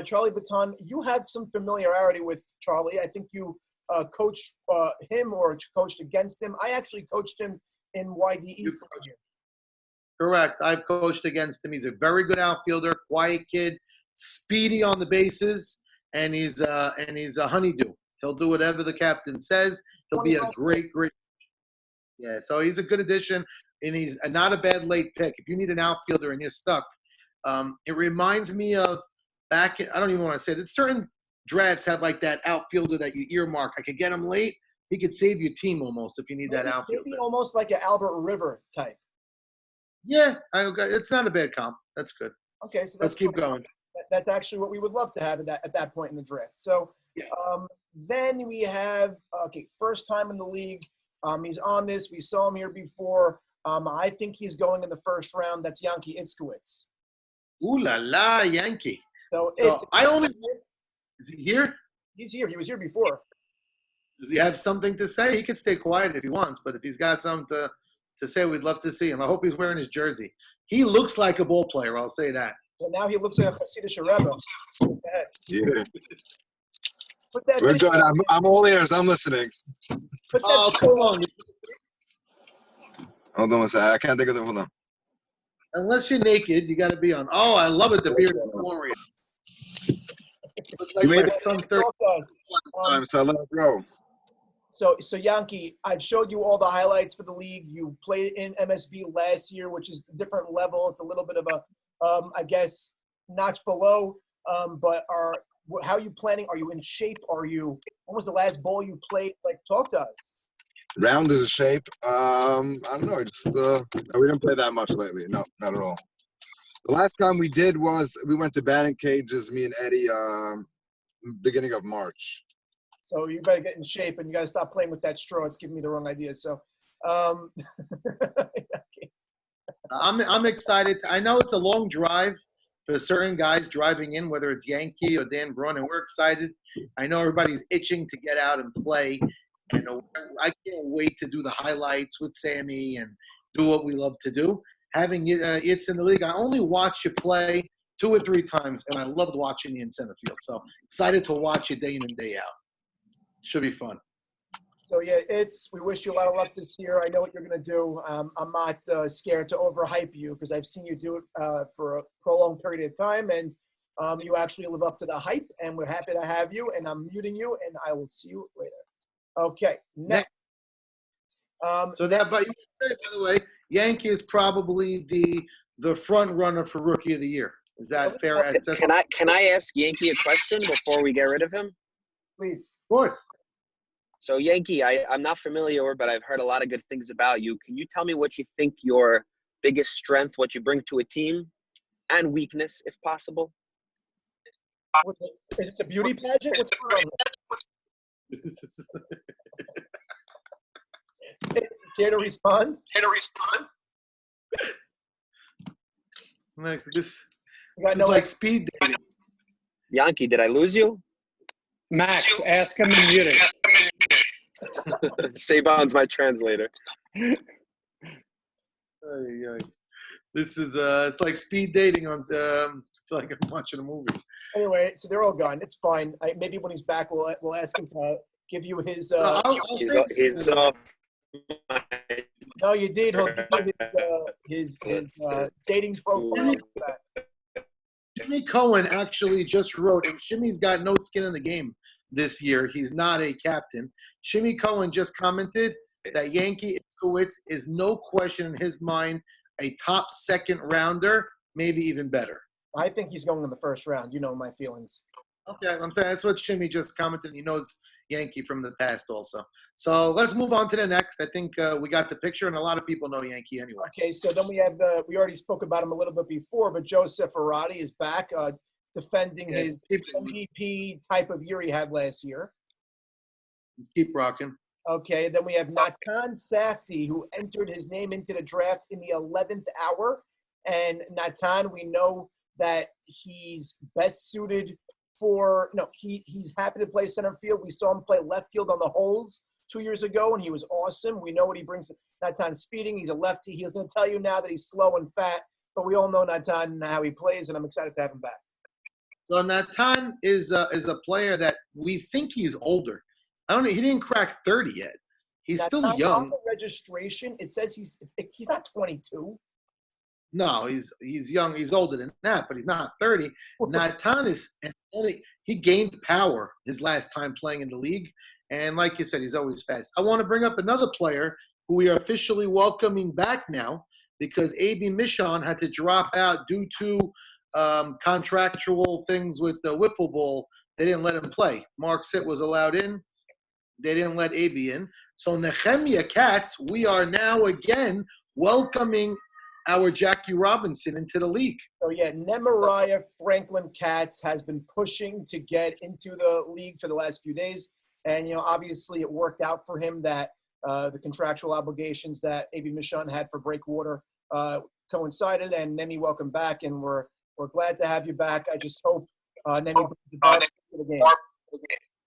Charlie Baton, you have some familiarity with Charlie. I think you coached him or coached against him. I actually coached him in YDE for a year. Correct. I've coached against him. He's a very good outfielder, quiet kid, speedy on the bases, and he's a honeydew. He'll do whatever the captain says. He'll be a great. Yeah, so he's a good addition, and he's not a bad late pick. If you need an outfielder and you're stuck, it reminds me of back. I don't even want to say that certain drafts had like that outfielder that you earmark. I could get him late. He could save your team almost if you need that outfielder. Maybe almost like an Albert River type. Yeah, it's not a bad comp. That's good. Okay, so let's keep going. That's actually what we would love to have at that point in the draft. So then we have first time in the league. He's on this. We saw him here before. I think he's going in the first round. That's Yankee Itzkowitz. Ooh la la, Yankee. So is he here? He's here. He was here before. Does he have something to say? He could stay quiet if he wants, but if he's got something to say, we'd love to see him. I hope he's wearing his jersey. He looks like a ball player, I'll say that. Well, now he looks like a Hasidic Rebbe. Yeah. We're good. I'm all ears. I'm listening. Oh, come on. Hold on a second. I can't think of it. Hold on. Unless you're naked, you got to be on. Oh, I love it. The bearded warrior. Looks like my son's 30. So let it go. So Yankee, I've showed you all the highlights for the league. You played in MSB last year, which is a different level. It's a little bit of a, I guess, notch below. But how are you planning? Are you in shape? When was the last ball you played? Like, talk to us. Round is a shape. I don't know. We didn't play that much lately. No, not at all. The last time we did was we went to batting cages, me and Eddie, beginning of March. So you better get in shape, and you got to stop playing with that straw. It's giving me the wrong idea. So, I'm excited. I know it's a long drive for certain guys driving in, whether it's Yankee or Dan Braun, and we're excited. I know everybody's itching to get out and play. I can't wait to do the highlights with Sammy and do what we love to do. Having it's in the league, I only watched you play 2 or 3 times, and I loved watching you in center field. So excited to watch you day in and day out. Should be fun. So yeah, we wish you a lot of luck this year. I know what you're going to do. I'm not scared to overhype you because I've seen you do it for a prolonged period of time, and you actually live up to the hype. And we're happy to have you. And I'm muting you, and I will see you later. Okay, next. By the way, Yankee is probably the front runner for Rookie of the Year. Is that fair assessment? Can I ask Yankee a question before we get rid of him? Please. Of course. So Yankee, I'm not familiar, but I've heard a lot of good things about you. Can you tell me what you think your biggest strength, what you bring to a team, and weakness, if possible? Is it a beauty pageant? What's going on? Care to respond? Next, this is like speed dating. Yankee, did I lose you? Max, ask him in muting. Sabon's my translator. This is it's like speed dating on. I feel like I'm watching a movie. Anyway, so they're all gone. It's fine. Maybe when he's back, we'll ask him to give you his. He's off. No, you did. He'll give his dating profile. Jimmy Cohen actually just wrote, and Shimmy's got no skin in the game this year. He's not a captain. Jimmy Cohen just commented that Yankee Itzkowitz is no question in his mind a top second rounder, maybe even better. I think he's going in the first round. You know my feelings. Okay, I'm saying that's what Jimmy just commented. He knows Yankee from the past also. So let's move on to the next. I think we got the picture, and a lot of people know Yankee anyway. Okay, so then we have we already spoke about him a little bit before, but Joseph Arati is back defending his MVP type of year he had last year. Keep rocking. Okay, then we have Natan Safdie, who entered his name into the draft in the 11th hour. And Natan, we know that he's best suited for, no, he's happy to play center field. We saw him play left field on the holes 2 years ago, and he was awesome. We know what he brings. Natan's speeding. He's a lefty. He's going to tell you now that he's slow and fat, but we all know Natan and how he plays, and I'm excited to have him back. So Natan is a player that we think he's older. I don't know. He didn't crack 30 yet. He's Natan, still young. on the registration, it says he's not 22. No, he's young. He's older than that, but he's not 30. Natan is he gained power his last time playing in the league, and like you said, he's always fast. I want to bring up another player who we are officially welcoming back now because A.B. Michon had to drop out due to contractual things with the wiffle ball. They didn't let him play. Mark Sitt was allowed in. They didn't let A.B. in. So Nehemiah Katz, we are now again welcoming our Jackie Robinson into the league. So yeah, Nemariah Franklin Katz has been pushing to get into the league for the last few days. And, obviously it worked out for him that the contractual obligations that A.B. Michon had for Breakwater coincided. And Nemi, welcome back. And we're glad to have you back. I just hope Nemi brings the best to the game.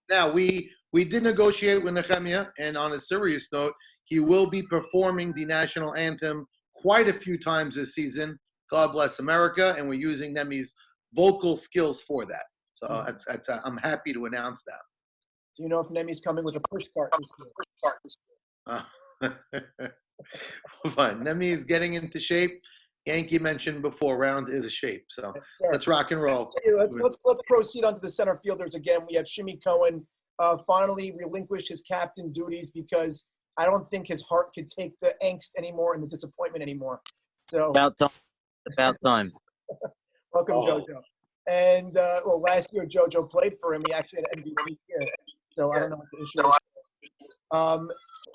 Now, we did negotiate with Nehemiah, and on a serious note, he will be performing the national anthem quite a few times this season. God bless America, and we're using Nemi's vocal skills for that. So that's I'm happy to announce that. Do you know if Nemi's coming with a push cart this year? Fine. Nemi is getting into shape. Yankee mentioned before, round is a shape. So let's rock and roll. Let's proceed on to the center fielders again. We have Shimmy Cohen finally relinquished his captain duties because I don't think his heart could take the angst anymore and the disappointment anymore. So About time. Welcome, JoJo. And last year JoJo played for him. He actually had an MVP here, so I don't know what the issue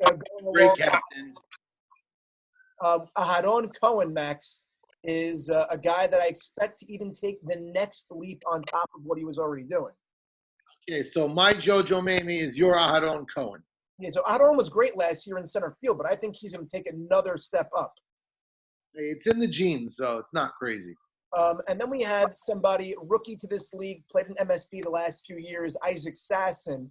is. Great captain. Aharon Cohen, Max, is a guy that I expect to even take the next leap on top of what he was already doing. Okay, so my JoJo Mamie is your Aharon Cohen. Yeah, so Aharon was great last year in center field, but I think he's going to take another step up. It's in the genes, so it's not crazy. And then we have somebody, rookie to this league, played in MSB the last few years, Isaac Sasson.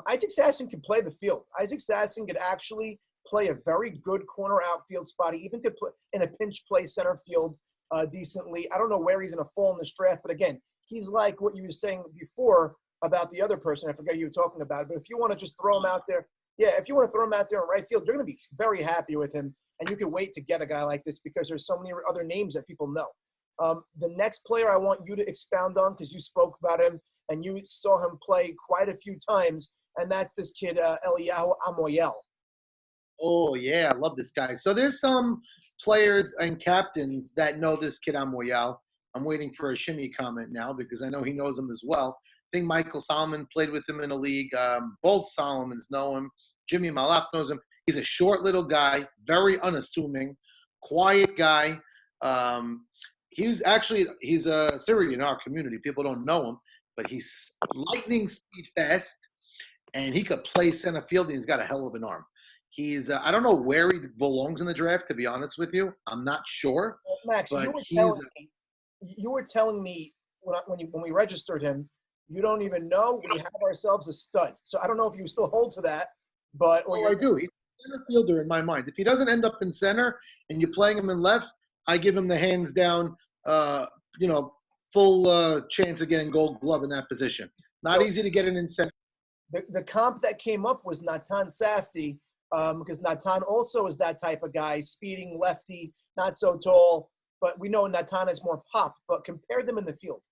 Isaac Sasson can play the field. Isaac Sasson could actually play a very good corner outfield spot. He even could play in a pinch play center field decently. I don't know where he's going to fall in this draft, but again, he's like what you were saying before about the other person. I forgot you were talking about, but if you want to just throw him out there, if you want to throw him out there in right field, you're going to be very happy with him, and you can wait to get a guy like this because there's so many other names that people know. The next player I want you to expound on, because you spoke about him and you saw him play quite a few times, and that's this kid, Eliyahu Amoyel. Oh, yeah, I love this guy. So there's some players and captains that know this kid Amoyel. I'm waiting for a Shimmy comment now because I know he knows him as well. I think Michael Solomon played with him in the league. Both Solomons know him. Jimmy Malak knows him. He's a short little guy, very unassuming, quiet guy. He's a Syrian in our community. People don't know him, but he's lightning speed fast, and he could play center field, and he's got a hell of an arm. He's I don't know where he belongs in the draft, to be honest with you. I'm not sure. Max, but you were telling me when we registered him, you don't even know we have ourselves a stud. So I don't know if you still hold to that, but I do. He's a center fielder in my mind. If he doesn't end up in center and you're playing him in left, I give him the hands down, full chance of getting Gold Glove in that position. Not easy to get in center. The comp that came up was Natan Safdie, because Natan also is that type of guy, speeding lefty, not so tall, but we know Natan has more pop. But compare them in the field.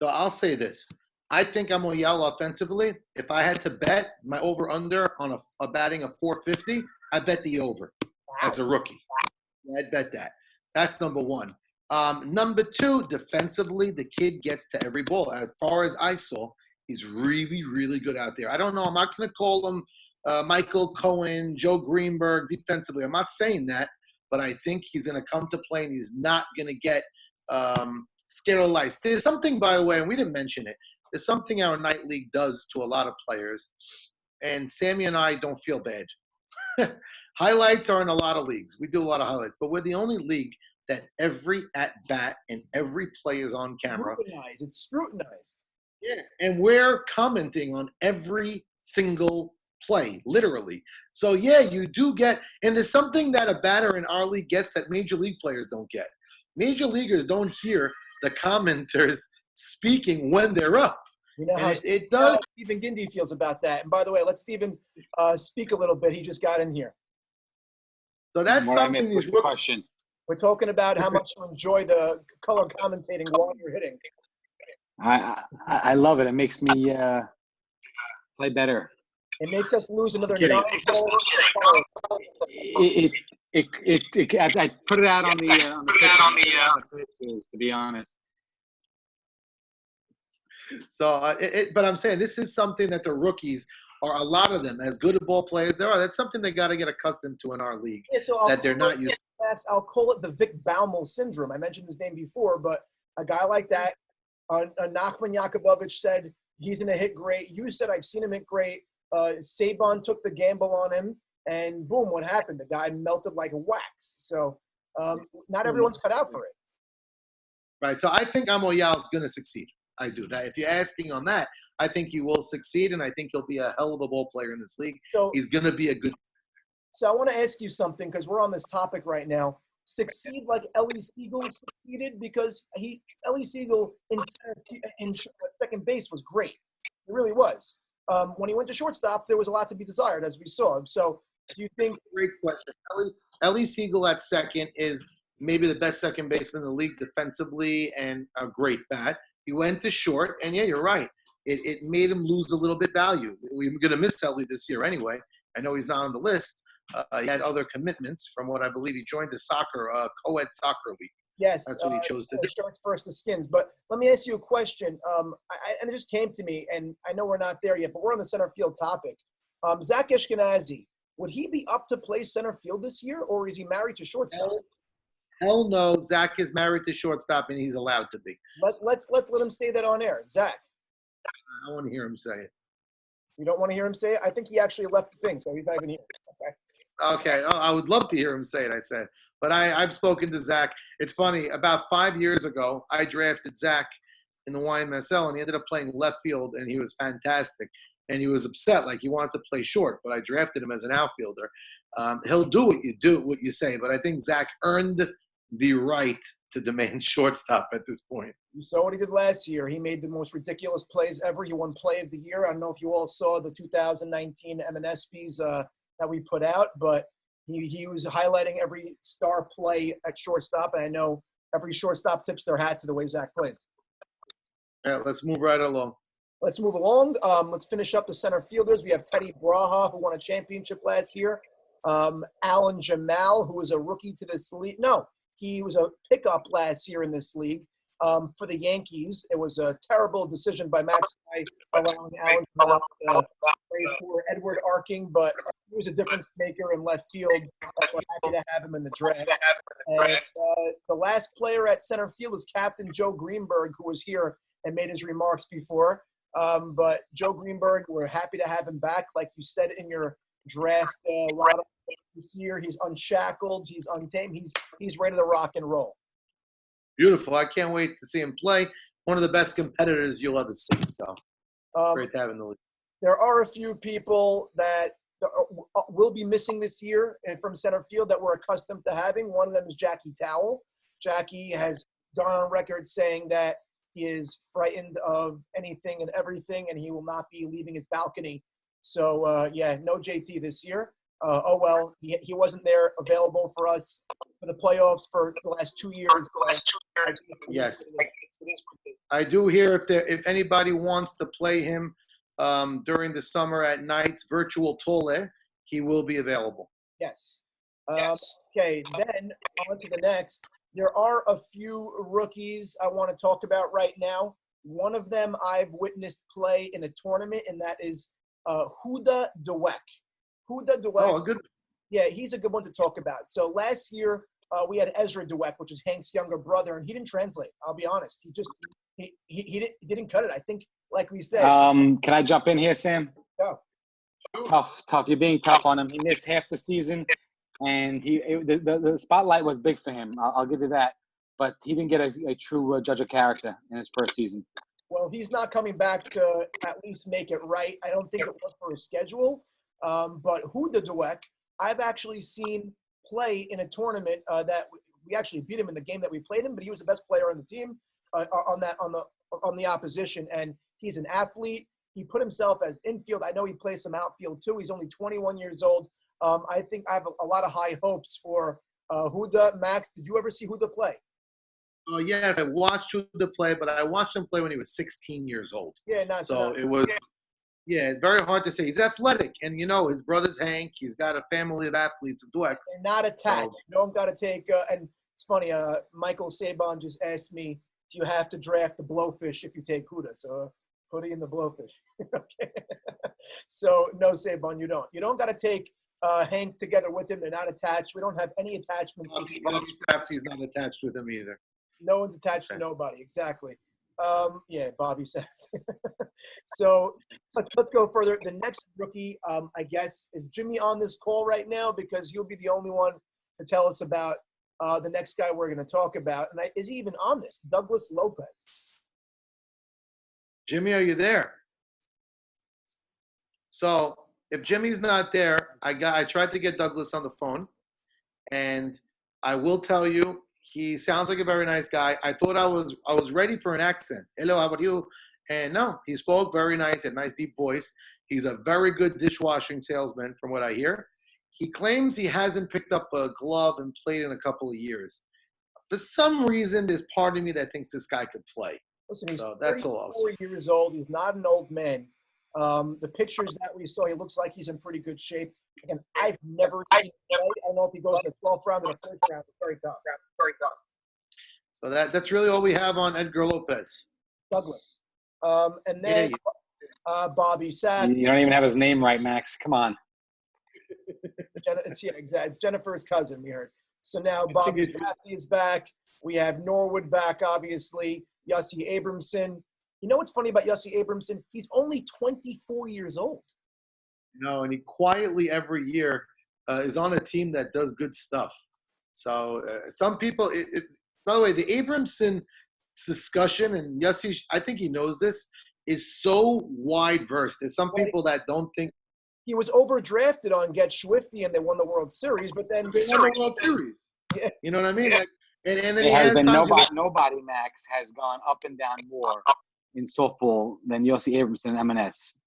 So I'll say this. I think Amoyel offensively, if I had to bet my over-under on a batting of 450, I bet the over as a rookie. I'd bet that. That's number one. Number two, defensively, the kid gets to every ball. As far as I saw, he's really, really good out there. I don't know. I'm not going to call him Michael Cohen, Joe Greenberg defensively. I'm not saying that, but I think he's going to come to play and he's not going to get scared of lights. There's something, by the way, and we didn't mention it. There's something our night league does to a lot of players, and Sammy and I don't feel bad. Highlights are in a lot of leagues. We do a lot of highlights, but we're the only league that every at bat and every play is on camera. Scrutinized. It's scrutinized. Yeah, and we're commenting on every single play, literally. So yeah, you do get, and there's something that a batter in our league gets that major league players don't get. Major leaguers don't hear the commenters speaking when they're up. You know And how it does. Stephen Gindy feels about that. And by the way, let Stephen speak a little bit. He just got in here. So that's What I something missed, what's these the question? We're talking about how much you enjoy the color commentating while you're hitting. I love it. It makes me play better. It makes us lose another Kidding. 9 balls. I put it out on the pitches, to be honest. So, but I'm saying this is something that the rookies are, a lot of them, as good a ball players there are. That's something they got to get accustomed to in our league. Yeah, so that they're not used. Max, I'll call it the Vic Baumel syndrome. I mentioned his name before, but a guy like that, Nachman Yakubovich said he's going to hit great. You said I've seen him hit great. Saban took the gamble on him, and boom, what happened? The guy melted like wax. So not everyone's cut out for it. Right. So I think Amoyal is going to succeed. I do that. If you're asking on that, I think he will succeed, and I think he'll be a hell of a ball player in this league. So he's going to be a good. So I want to ask you something because we're on this topic right now. Succeed like Ellie Siegel succeeded, because Ellie Siegel in second base was great. It really was. When he went to shortstop, there was a lot to be desired, as we saw. So do you think? Great question. Ellie Siegel at second is maybe the best second baseman in the league defensively and a great bat. He went to short, and yeah, you're right. It made him lose a little bit value. We're going to miss Ellie this year anyway. I know he's not on the list. He had other commitments from what I believe. He joined the co-ed soccer league. Yes. That's what he chose to do. Shirts first to skins. But let me ask you a question. And it just came to me, and I know we're not there yet, but we're on the center field topic. Zach Ashkenazi, would he be up to play center field this year, or is he married to shortstop? Hell no. Zach is married to shortstop, and he's allowed to be. Let's let him say that on air. Zach. I want to hear him say it. You don't want to hear him say it? I think he actually left the thing, so he's not even here. Okay. Okay. Oh, I would love to hear him say it, I said. But I've spoken to Zach. It's funny. About 5 years ago, I drafted Zach in the YMSL, and he ended up playing left field, and he was fantastic. And he was upset, like he wanted to play short, but I drafted him as an outfielder. He'll do what you say, but I think Zach earned the right to demand shortstop at this point. You saw what he did last year. He made the most ridiculous plays ever. He won Play of the Year. I don't know if you all saw the 2019 MNSPs that we put out, but he was highlighting every star play at shortstop, and I know every shortstop tips their hat to the way Zach plays. Yeah, let's move right along. Let's move along. Let's finish up the center fielders. We have Teddy Braha, who won a championship last year. Alan Jamal, who was a rookie to this league. No, he was a pickup last year in this league for the Yankees. It was a terrible decision by Max allowing Alan Jamal to play for Edward Arking, but he was a difference maker in left field. We're happy to have him in the draft. And the last player at center field is Captain Joe Greenberg, who was here and made his remarks before. But Joe Greenberg, we're happy to have him back. Like you said in your draft lotto this year, he's unshackled, he's untamed, he's ready to rock and roll. Beautiful. I can't wait to see him play. One of the best competitors you'll ever see. So great to have in the league. There are a few people that will be missing this year from center field that we're accustomed to having. One of them is Jackie Towell. Jackie has gone on record saying that he is frightened of anything and everything, and he will not be leaving his balcony. So, yeah, no JT this year. Oh, well, he wasn't there available for us for the playoffs for the last 2 years. Yes. I do hear if anybody wants to play him during the summer at nights, virtual Tole, he will be available. Yes. Okay, then on to the next. There are a few rookies I want to talk about right now. One of them I've witnessed play in a tournament, and that is Huda Dweck. Huda Dweck. Oh, good. Yeah, he's a good one to talk about. So last year we had Ezra Dweck, which is Hank's younger brother, and he didn't translate. I'll be honest. He didn't cut it. I think, like we said. Can I jump in here, Sam? Go. Tough. You're being tough on him. He missed half the season, and the spotlight was big for him. I'll give you that. But he didn't get a true judge of character in his first season. Well, he's not coming back to at least make it right. I don't think it was for his schedule. But Huda Dweck, I've actually seen play in a tournament that we actually beat him in the game that we played him, but he was the best player on the team on the opposition. And he's an athlete. He put himself as infield. I know he plays some outfield too. He's only 21 years old. I think I have a lot of high hopes for Huda. Max, did you ever see Huda play? Oh, yes, I watched Huda play, but I watched him play when he was 16 years old. Yeah, it was, very hard to say. He's athletic, and his brother's Hank. He's got a family of athletes of Dweck. They're not attached. You don't got to take. And it's funny. Michael Saban just asked me, "Do you have to draft the Blowfish if you take Huda?" So Huda in the Blowfish. Okay. So no, Saban, you don't. You don't got to take Hank together with him. They're not attached. We don't have any attachments. Bobby Safdie's not attached with him either. No one's attached to nobody. Exactly. Bobby says. So let's go further. The next rookie, I guess, is Jimmy on this call right now because he'll be the only one to tell us about the next guy we're going to talk about. And is he even on this? Douglas Lopez. Jimmy, are you there? So if Jimmy's not there, I tried to get Douglas on the phone, and I will tell you, he sounds like a very nice guy. I thought I was ready for an accent. Hello, how are you? And no, he spoke very nice, had a nice deep voice. He's a very good dishwashing salesman from what I hear. He claims he hasn't picked up a glove and played in a couple of years. For some reason, there's part of me that thinks this guy could play. Listen, he's that's all. 34 years old. He's not an old man. The pictures that we saw, he looks like he's in pretty good shape. Again, I've never seen him play. I don't know if he goes in the 12th round or the first round. It's very tough. So that's really all we have on Edgar Lopez. Douglas. And then Bobby Safdie. You don't even have his name right, Max. Come on. It's Jennifer's cousin, we heard. So now Bobby Safdie is back. We have Norwood back, obviously. Yossi Abramson. You know what's funny about Yossi Abramson? He's only 24 years old. And he quietly every year is on a team that does good stuff. So some people, by the way, the Abramson discussion, and Yossi, I think he knows this, is so wide versed. There's some people that don't think. He was overdrafted on Get Swifty and they won the World Series, but then they won the World Series. Yeah. You know what I mean? Yeah. Like, and then he has been nobody, Max, has gone up and down more in softball than Yossi Abramson and MNS.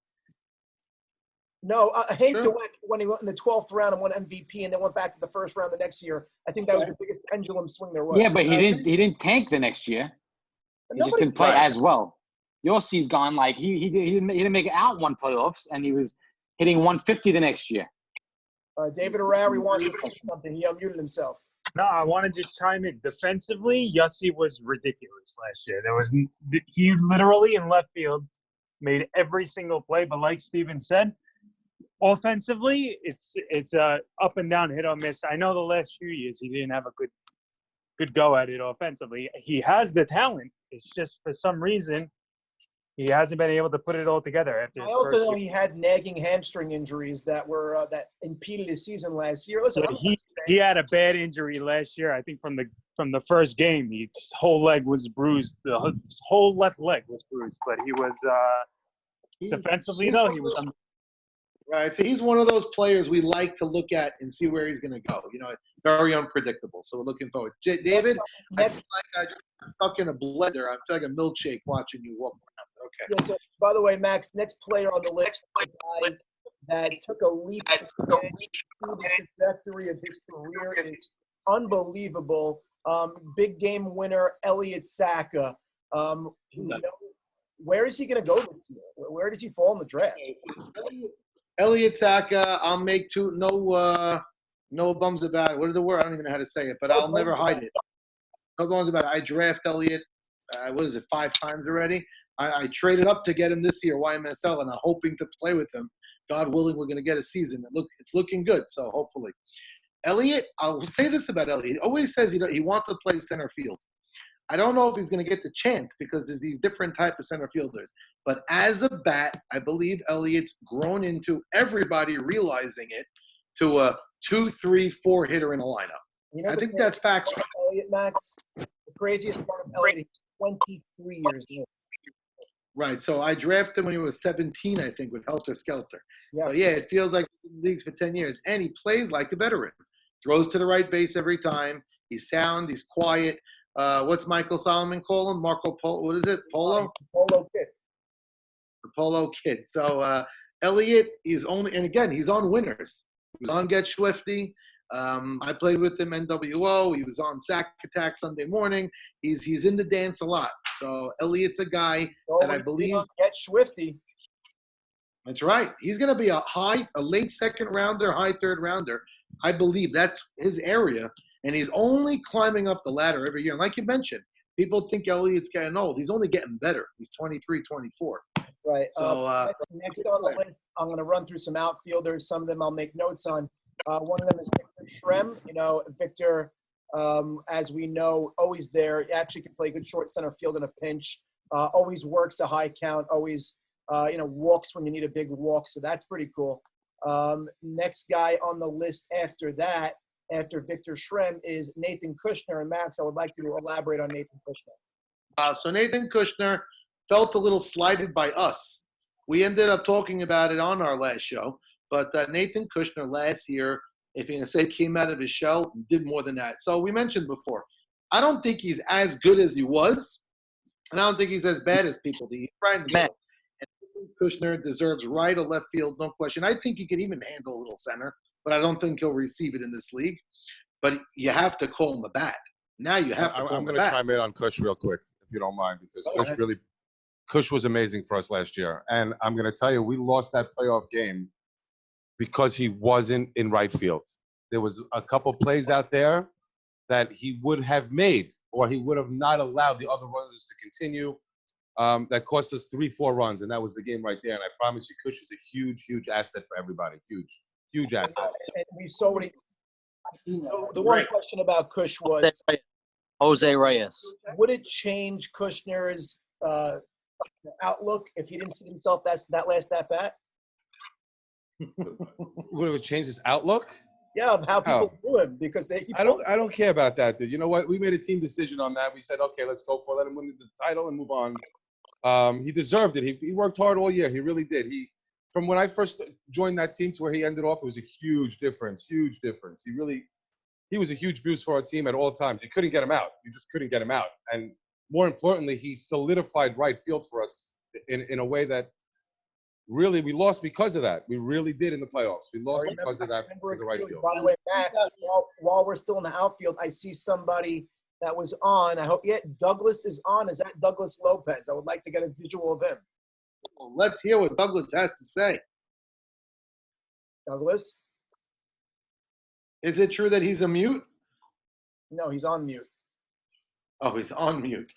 No, Hank Dweck, when he went in the 12th round and won MVP and then went back to the first round the next year, I think that was the biggest pendulum swing there was. Yeah, but he didn't tank the next year. He just didn't play as well. Yossi's gone like he didn't make it out one playoffs, and he was hitting 150 the next year. David Arari wants to say something. He unmuted himself. No, I want to just chime in. Defensively, Yossi was ridiculous last year. He literally in left field made every single play, but like Steven said, offensively, it's a up and down, hit or miss. I know the last few years he didn't have a good go at it offensively. He has the talent. It's just for some reason he hasn't been able to put it all together. After I also know he had nagging hamstring injuries that were that impeded his season last year. Listen, he had a bad injury last year. I think from the first game, his whole leg was bruised. His whole left leg was bruised. But he was defensively though he was. Right, so he's one of those players we like to look at and see where he's going to go. Very unpredictable. So we're looking forward. David, I just stuck in a blender. I feel like a milkshake watching you walk around. Okay. Yeah, so, by the way, Max, next player on the list, the guy that took a leap through the trajectory of his career. It is unbelievable. Big game winner, Elliot Saka. Where is he going to go this year? Where does he fall in the draft? Elliot Saka, I'll make no bums about it. What is the word? I don't even know how to say it, but I'll never hide it. No bums about it. I draft Elliot, 5 times already? I traded up to get him this year, YMSL, and I'm hoping to play with him. God willing, we're going to get a season. It's looking good, so hopefully. Elliot, I'll say this about Elliot. He always says he wants to play center field. I don't know if he's going to get the chance because there's these different type of center fielders. But as a bat, I believe Elliott's grown into everybody realizing it to a 2, 3, 4 hitter in a lineup. You know, I think that's facts. Elliott, Max. The craziest part of Elliott, he's 23 years old. Right. So I drafted him when he was 17, I think, with Helter Skelter. Yeah. So, yeah, it feels like he's in the leagues for 10 years. And he plays like a veteran. Throws to the right base every time. He's sound. He's quiet. What's Michael Solomon call him? Marco Polo. What is it? Polo? Polo Kid. The Polo Kid. So Elliott is only, and again, he's on winners. He was on Get Swifty. I played with him NWO. He was on Sack Attack Sunday morning. He's in the dance a lot. So Elliott's a guy that I believe. Get Swifty. That's right. He's going to be a late second rounder, high third rounder. I believe that's his area. And he's only climbing up the ladder every year. And like you mentioned, people think Elliott's getting old. He's only getting better. He's 23, 24. Right. So next on the list, I'm going to run through some outfielders. Some of them I'll make notes on. One of them is Victor Shrem. You know, Victor, as we know, always there. He actually can play good short center field in a pinch. Always works a high count. Always, walks when you need a big walk. So that's pretty cool. Next guy on the list after that, after Victor Shrem, is Nathan Kushner. And Max, I would like you to elaborate on Nathan Kushner. So Nathan Kushner felt a little slighted by us. We ended up talking about it on our last show. But Nathan Kushner last year, if you're going to say came out of his shell, did more than that. So we mentioned before, I don't think he's as good as he was, and I don't think he's as bad as people think. He's right in the middle. And Kushner deserves right or left field, no question. I think he could even handle a little center, but I don't think he'll receive it in this league. But you have to call him a bat. Now you have to call him a bat. I'm going to chime in on Kush real quick, if you don't mind, because Kush was amazing for us last year. And I'm going to tell you, we lost that playoff game because he wasn't in right field. There was a couple plays out there that he would have made, or he would have not allowed the other runners to continue. That cost us 3-4 runs, and that was the game right there. And I promise you, Kush is a huge, huge asset for everybody. Huge, huge asset. And we saw what the one question about Kush was Jose Reyes. Would it change Kushner's outlook if he didn't see himself that last at bat? Would it change his outlook? Yeah, of how people do him because I don't care about that, dude. You know what? We made a team decision on that. We said, okay, let's go for it. Let him win the title and move on. He deserved it. He worked hard all year. He really did. From when I first joined that team to where he ended off, it was a huge difference. Huge difference. He was a huge boost for our team at all times. You couldn't get him out. You just couldn't get him out. And more importantly, he solidified right field for us in a way that really we lost because of that. We really did in the playoffs. We lost because of that because of right field. By the way, Max, while we're still in the outfield, I see somebody that was on. I hope Douglas is on. Is that Douglas Lopez? I would like to get a visual of him. Well, let's hear what Douglas has to say. Douglas? Is it true that he's a mute? No, he's on mute. Oh, he's on mute.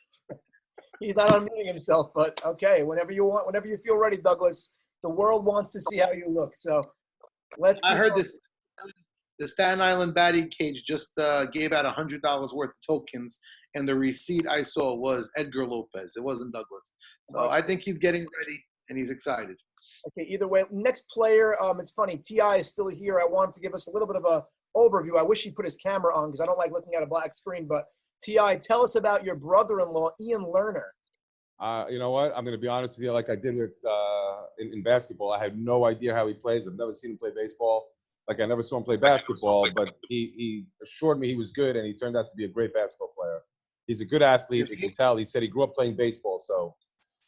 He's not unmuting himself, but okay. Whenever you feel ready, Douglas. The world wants to see how you look. So let's. I heard this. The Staten Island batting cage just gave out $100 worth of tokens, and the receipt I saw was Edgar Lopez. It wasn't Douglas. So I think he's getting ready and he's excited. Okay. Either way, next player. It's funny. Ti is still here. I want him to give us a little bit of a overview. I wish he put his camera on because I don't like looking at a black screen. But Ti, tell us about your brother-in-law, Ian Lerner. You know what? I'm going to be honest with you. Like I did with in basketball, I had no idea how he plays. I've never seen him play baseball. Like I never saw him play basketball, but he assured me he was good, and he turned out to be a great basketball player. He's a good athlete. You can tell. He said he grew up playing baseball. So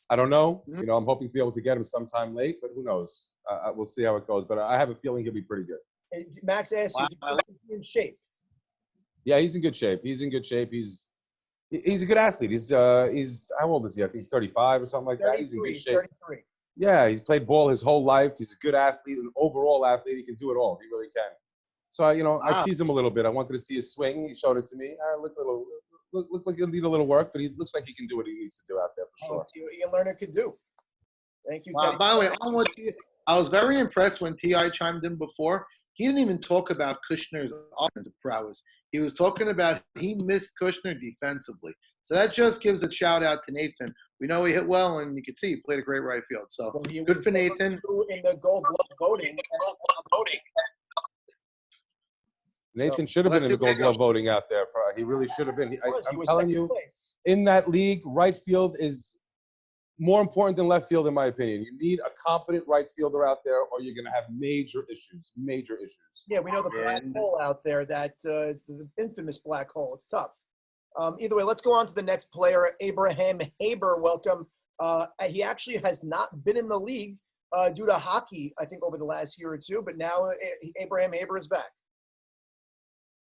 I don't know. You know, I'm hoping to be able to get him sometime late, but who knows? We'll see how it goes. But I have a feeling he'll be pretty good. Max asked you, is he in shape? Yeah, he's in good shape. He's in good shape. He's a good athlete. He's how old is he? I think he's 35 or something like that. He's in good shape. 33. Yeah, he's played ball his whole life. He's a good athlete, an overall athlete. He can do it all. He really can. So, I tease him a little bit. I wanted to see his swing. He showed it to me. Look like he'll need a little work, but he looks like he can do what he needs to do out there for sure. See what Ian Lerner could do. Thank you, Teddy. By the way, I was very impressed when T.I. chimed in before. he didn't even talk about Kushner's offensive prowess. He was talking about he missed Kushner defensively. So that just gives a shout out to Nathan. We know he hit well, and you can see he played a great right field. So good for Nathan. In the Gold Glove voting. Nathan should have been in the Gold Glove voting out there. He really should have been. I'm telling you, in that league, right field is more important than left field, in my opinion. You need a competent right fielder out there, or you're going to have major issues. Major issues. Yeah, we know the black hole out there. That it's the infamous black hole. It's tough. Either way, let's go on to the next player, Abraham Haber. Welcome. He actually has not been in the league due to hockey, I think, over the last year or two. But now Abraham Haber is back.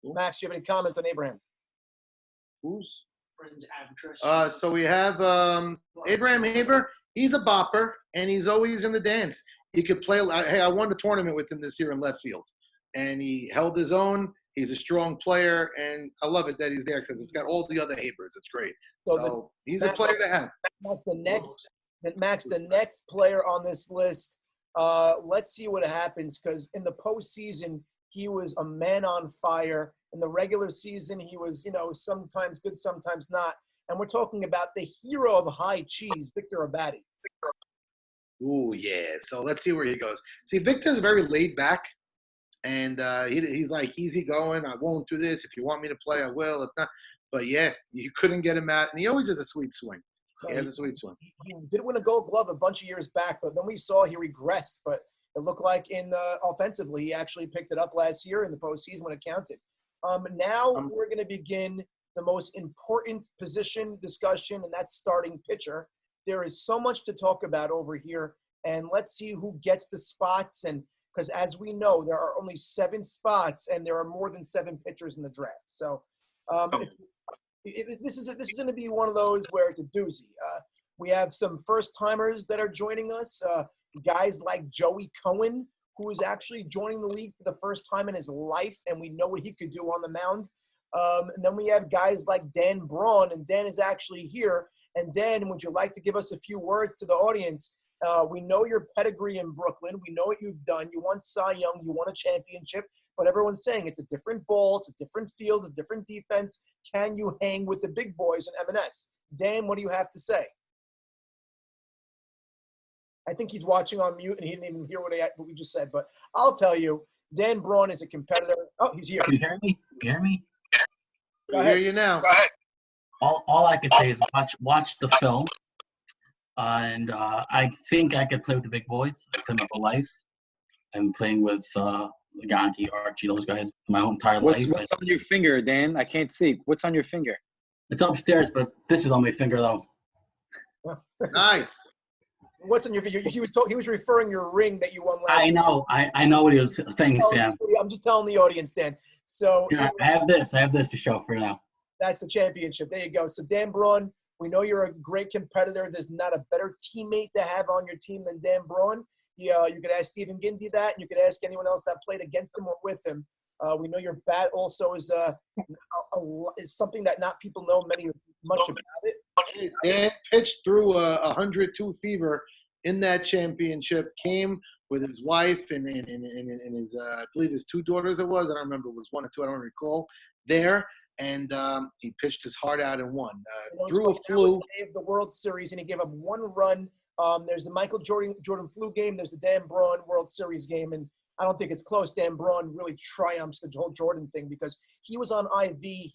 Max, do you have any comments on Abraham? Who's? Friends address. So we have Abraham Haber. He's a bopper, and he's always in the dance. He could play. Hey, I won the tournament with him this year in left field, and he held his own. He's a strong player, and I love it that he's there because it's got all the other Habers. It's great. So he's a player to have. Max, the next player on this list. Let's see what happens, because in the postseason, he was a man on fire. In the regular season, he was, sometimes good, sometimes not. And we're talking about the hero of high cheese, Victor Abadi. Ooh, yeah. So let's see where he goes. See, Victor's very laid back, and he's like easygoing. I won't do this. If you want me to play, I will. If not, but yeah, you couldn't get him out. And he always has a sweet swing. He has a sweet swing. He did win a Gold Glove a bunch of years back, but then we saw he regressed. But it looked like offensively, he actually picked it up last year in the postseason when it counted. Now we're going to begin the most important position discussion, and that's starting pitcher. There is so much to talk about over here, and let's see who gets the spots. And because as we know, there are only 7 spots, and there are more than 7 pitchers in the draft. So this is going to be one of those where it's a doozy. We have some first-timers that are joining us, guys like Joey Cohen, who is actually joining the league for the first time in his life, and we know what he could do on the mound. And then we have guys like Dan Braun, and Dan is actually here. And Dan, would you like to give us a few words to the audience? We know your pedigree in Brooklyn. We know what you've done. You won Cy Young. You won a championship. But everyone's saying it's a different ball. It's a different field, a different defense. Can you hang with the big boys in M&S? Dan, what do you have to say? I think he's watching on mute, and he didn't even hear what we just said. But I'll tell you, Dan Braun is a competitor. Oh, he's here. Can you hear me? You hear me? I hear you now. All I can say is watch the film. And I think I could play with the big boys. I played my whole life. I'm playing with Yankee, Archie, those guys my whole entire life. What's on your finger, Dan? I can't see. What's on your finger? It's upstairs, but this is on my finger, though. Nice. What's on your finger? He was referring your ring that you won last. I know. I know what he was saying, Sam. I'm just telling the audience, Dan. So yeah, I have this to show for now. That's the championship. There you go. So Dan Braun, we know you're a great competitor. There's not a better teammate to have on your team than Dan Braun. You could ask Stephen Gindy that, and you could ask anyone else that played against him or with him. We know your bat also is something that not people know much about it. Dan pitched through 102 fever in that championship. Came with his wife and his I believe his 2 daughters. It was, I don't remember. It was 1 or 2. I don't recall. There. And he pitched his heart out and won. Through a flu. The World Series, and he gave up 1 run. There's the Michael Jordan flu game. There's the Dan Braun World Series game. And I don't think it's close. Dan Braun really triumphs the whole Jordan thing because he was on IV. He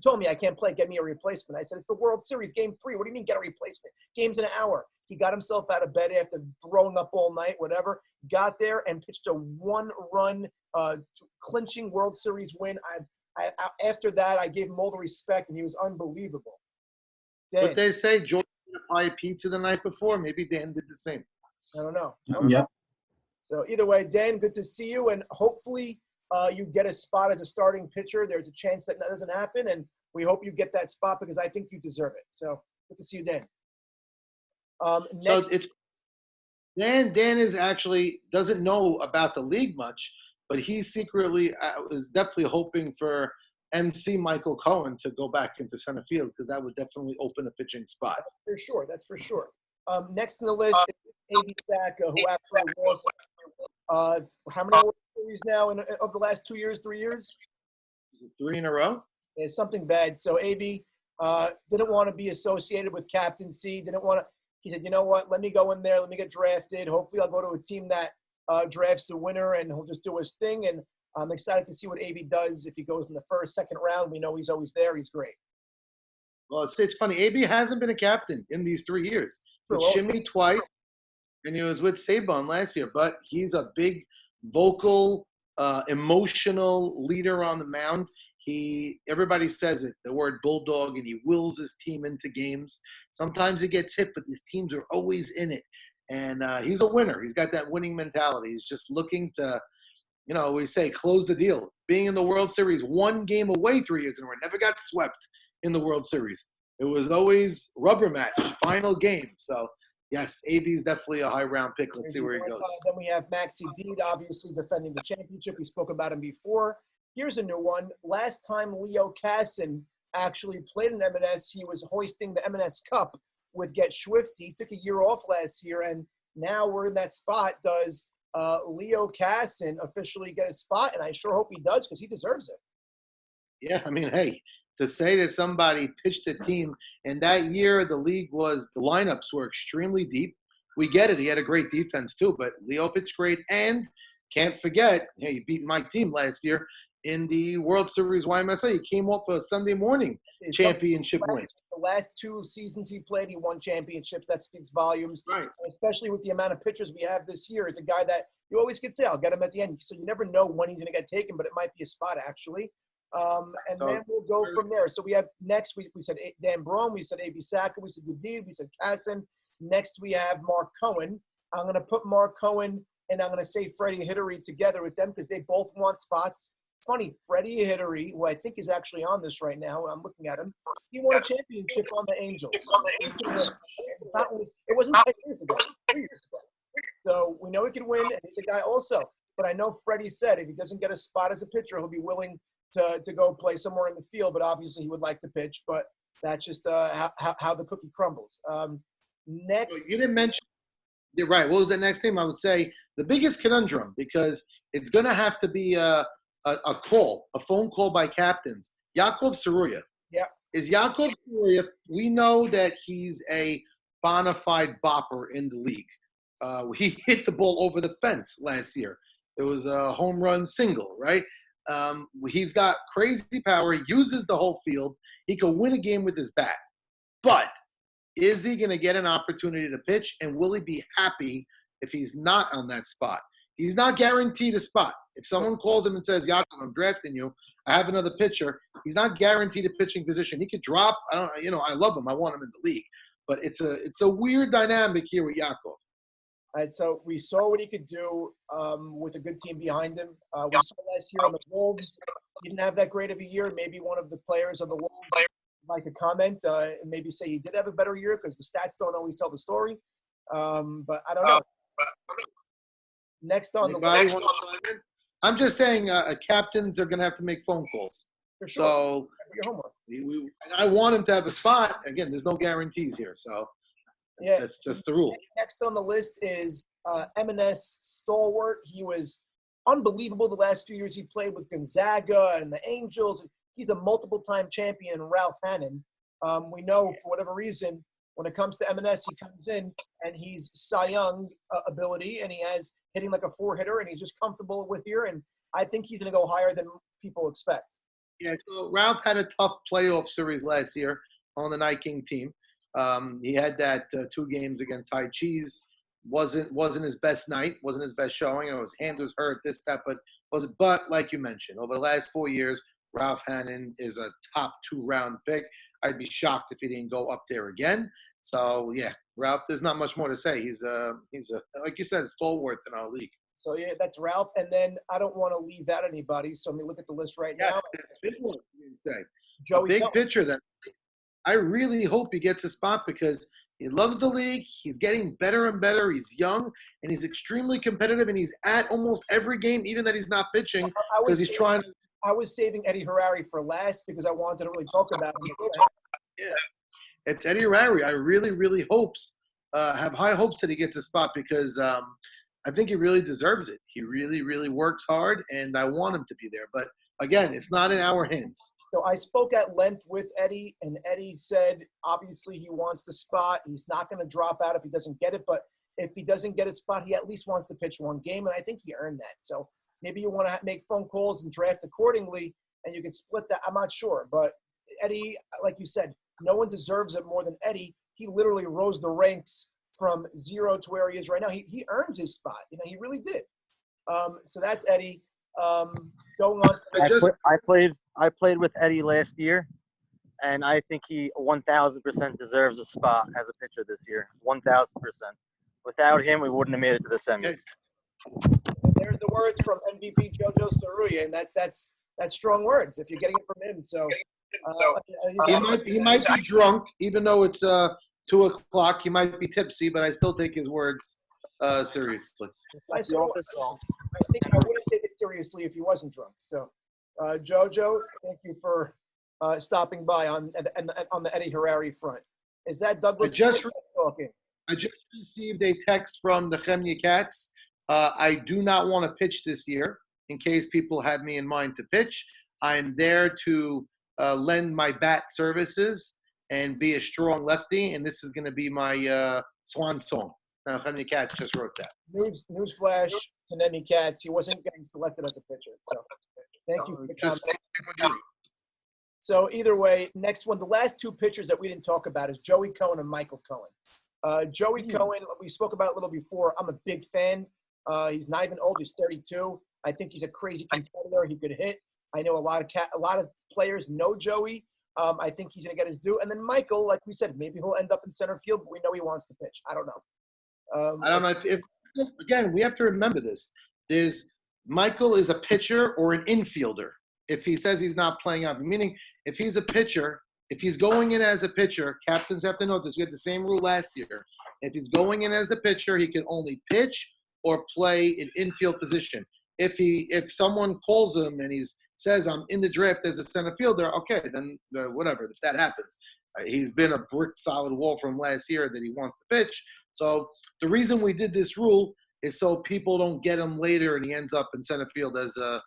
told me, I can't play. Get me a replacement. I said, it's the World Series, Game 3. What do you mean get a replacement? Game's in an hour. He got himself out of bed after throwing up all night, whatever. Got there and pitched a 1-run clinching World Series win. After that, I gave him all the respect, and he was unbelievable. Dan. But they say Jordan did a pie pizza the night before. Maybe Dan did the same. I don't know. Yep. So either way, Dan, good to see you, and hopefully you get a spot as a starting pitcher. There's a chance that doesn't happen, and we hope you get that spot because I think you deserve it. So good to see you, Dan. So it's Dan is actually doesn't know about the league much, but he secretly was definitely hoping for MC Michael Cohen to go back into center field because that would definitely open a pitching spot. That's for sure. Next on the list is A.B. Saka, who actually lost how many injuries now of the last 2 years, 3 years. 3 in a row. It's something bad. So AB didn't want to be associated with captaincy. Didn't want to. He said, you know what? Let me go in there. Let me get drafted. Hopefully, I'll go to a team that drafts the winner, and he'll just do his thing. And I'm excited to see what AB does if he goes in the first, second round. We know he's always there. He's great. Well, it's funny. AB hasn't been a captain in these 3 years. With Shimmy twice, and he was with Saban last year. But he's a big, vocal, emotional leader on the mound. Everybody says it, the word bulldog, and he wills his team into games. Sometimes he gets hit, but these teams are always in it. And he's a winner. He's got that winning mentality. He's just looking to, we say, close the deal. Being in the World Series 1 game away 3 years in a row, never got swept in the World Series. It was always rubber match, final game. So, yes, AB is definitely a high-round pick. Let's see where he goes. Then we have Maxi Deed, obviously defending the championship. We spoke about him before. Here's a new one. Last time Leo Casson actually played in M&S, he was hoisting the M&S Cup with Get Schwifty. He took a year off last year, and now we're in that spot. Does Leo Casson officially get a spot? And I sure hope he does because he deserves it. Yeah, I mean, hey, to say that somebody pitched a team, and that year the lineups were extremely deep. We get it. He had a great defense too, but Leo pitched great. And can't forget, he beat my team last year in the World Series YMSA. He came off a Sunday morning championship win. The last 2 seasons he played, he won championships. That speaks volumes. Right. And especially with the amount of pitchers we have this year, is a guy that you always could say, I'll get him at the end. So you never know when he's going to get taken, but it might be a spot actually. Then we'll go from there. So we have next, we said Dan Brohm, we said A.B. Saka, we said Goodid, we said Casson. Next we have Mark Cohen. I'm going to put Mark Cohen and I'm going to say Freddie Hickory together with them because they both want spots. Funny, Freddie Hickory, who I think is actually on this right now, I'm looking at him, he won a championship on the Angels. It wasn't 10 years ago, 3 years ago. So we know he could win, and he's a guy also. But I know Freddie said if he doesn't get a spot as a pitcher, he'll be willing to go play somewhere in the field, but obviously he would like to pitch. But that's just how the cookie crumbles. Next. You didn't mention – you're right. What was that next name? I would say the biggest conundrum, because it's going to have to be a phone call by captains. Yaakov Saruyev. Yeah. Is Yaakov Saruyev – we know that he's a bona fide bopper in the league. He hit the ball over the fence last year. It was a home run single, right? He's got crazy power. He uses the whole field. He can win a game with his bat. But is he going to get an opportunity to pitch, and will he be happy if he's not on that spot? He's not guaranteed a spot. If someone calls him and says, Yaakov, I'm drafting you, I have another pitcher, he's not guaranteed a pitching position. He could drop. I love him. I want him in the league. But it's a weird dynamic here with Yaakov. All right, so we saw what he could do with a good team behind him. We saw last year on the Wolves. He didn't have that great of a year. Maybe one of the players on the Wolves would like to comment and maybe say he did have a better year because the stats don't always tell the story. But I don't know. Next on the list. I'm just saying captains are going to have to make phone calls. For sure. So and I want him to have a spot. Again, there's no guarantees here. So that's just the rule. Next on the list is M&S stalwart. He was unbelievable the last few years he played with Gonzaga and the Angels. He's a multiple-time champion, Ralph Hannon. We know for whatever reason, when it comes to M&S, he comes in and he's Cy Young ability, and he has hitting like a 4-hitter, and he's just comfortable with here. And I think he's going to go higher than people expect. Yeah, so Ralph had a tough playoff series last year on the Night King team. He had that 2 games against High Cheese. Wasn't his best night. Wasn't his best showing. His hand was hurt. But like you mentioned, over the last 4 years, Ralph Hannon is a top 2-round pick. I'd be shocked if he didn't go up there again. So yeah, Ralph. There's not much more to say. He's a like you said, stalwart in our league. So yeah, that's Ralph. And then I don't want to leave out anybody. So let me look at the list right now. Big one, say. Joey a big pitcher that I really hope he gets a spot because he loves the league. He's getting better and better. He's young and he's extremely competitive, and he's at almost every game, even that he's not pitching, because he's trying. I was saving Eddie Harari for last because I wanted to really talk about him. Yeah, it's Eddie Harari. I really, really have high hopes that he gets a spot because I think he really deserves it. He really, really works hard, and I want him to be there. But again, it's not in our hands. So I spoke at length with Eddie, and Eddie said obviously he wants the spot. He's not going to drop out if he doesn't get it, but if he doesn't get a spot, he at least wants to pitch one game, and I think he earned that. So maybe you want to make phone calls and draft accordingly, and you can split that. I'm not sure, but Eddie, like you said, no one deserves it more than Eddie. He literally rose the ranks from 0 to where he is right now. He earned his spot. He really did. So that's Eddie. Going on to I played with Eddie last year, and I think he 1,000% deserves a spot as a pitcher this year. 1,000%. Without him, we wouldn't have made it to the semis. There's the words from MVP JoJo Saruya, and that's strong words if you're getting it from him. So he might be drunk, even though it's 2 o'clock. He might be tipsy, but I still take his words seriously. I think I wouldn't take it seriously if he wasn't drunk. So, JoJo, thank you for stopping by on the Eddie Harari front. Is that Douglas talking? I just received a text from the Chemya Cats. I do not want to pitch this year. In case people had me in mind to pitch, I'm there to lend my bat services and be a strong lefty, and this is going to be my swan song. Chemya Cats just wrote that. Newsflash to Nemi Katz. He wasn't getting selected as a pitcher. So thank you for the comment. So either way, next one, the last 2 pitchers that we didn't talk about is Joey Cohen and Michael Cohen. Joey Cohen, we spoke about it a little before. I'm a big fan. He's not even old. He's 32. I think he's a crazy competitor. He could hit. I know a lot of players know Joey. I think he's going to get his due. And then Michael, like we said, maybe he'll end up in center field, but we know he wants to pitch. I don't know. I don't know if again, we have to remember this. Michael is a pitcher or an infielder. If he says he's not playing out, meaning if he's a pitcher, if he's going in as a pitcher, captains have to know this. We had the same rule last year. If he's going in as the pitcher, he can only pitch or play an infield position. If someone calls him and he says I'm in the draft as a center fielder, okay, then whatever. If that happens, he's been a brick solid wall from last year that he wants to pitch. So the reason we did this rule is so people don't get him later and he ends up in center field as a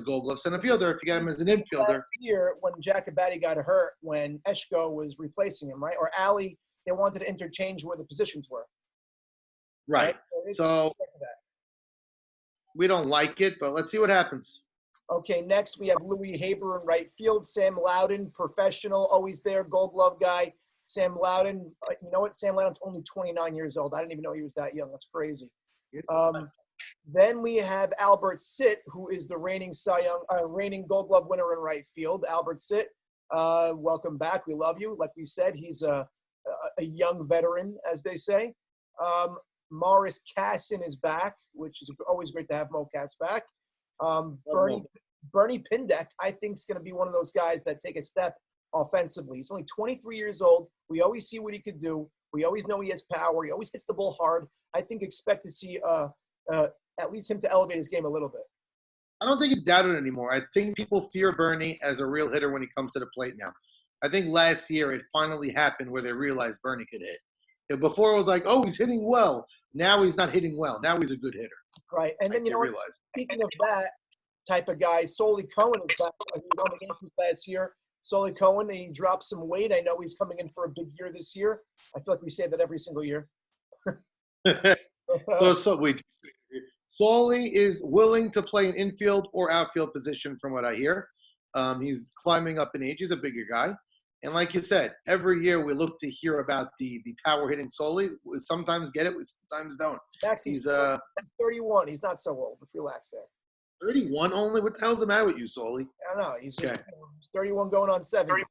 Gold Glove center fielder. If you get him as an infielder. Last year, when Jacobatti got hurt, when Eshko was replacing him, right? Or Ali, they wanted to interchange where the positions were. Right. So we don't like it, but let's see what happens. Okay, next we have Louis Haber in right field. Sam Loudon, professional, always there, Gold Glove guy. Sam Loudon, you know what? Sam Loudon's only 29 years old. I didn't even know he was that young. That's crazy. Then we have Albert Sitt, who is the reigning reigning Gold Glove winner in right field. Albert Sitt, welcome back. We love you. Like we said, he's a young veteran, as they say. Morris Casson is back, which is always great to have Mo Cass back. Bernie Pindek, I think, is going to be one of those guys that take a step offensively. He's only 23 years old. We always see what he could do. We always know he has power. He always hits the ball hard. I think expect to see at least him to elevate his game a little bit. I don't think it's doubted anymore. I think people fear Bernie as a real hitter when he comes to the plate now. I think last year it finally happened where they realized Bernie could hit. Before it was like, oh, he's hitting well. Now he's not hitting well. Now he's a good hitter. Right. And then, speaking of that type of guy, Solly Cohen is back. He was on the Yankees last year. Solly Cohen, he dropped some weight. I know he's coming in for a big year this year. I feel like we say that every single year. Solly is willing to play an infield or outfield position from what I hear. He's climbing up in age. He's a bigger guy. And like you said, every year we look to hear about the power hitting Solly. We sometimes get it, we sometimes don't. He's 31. He's not so old. Let's relax there. 31 only? What the hell's the matter with you, Solly? I don't know. He's just 31 going on 70.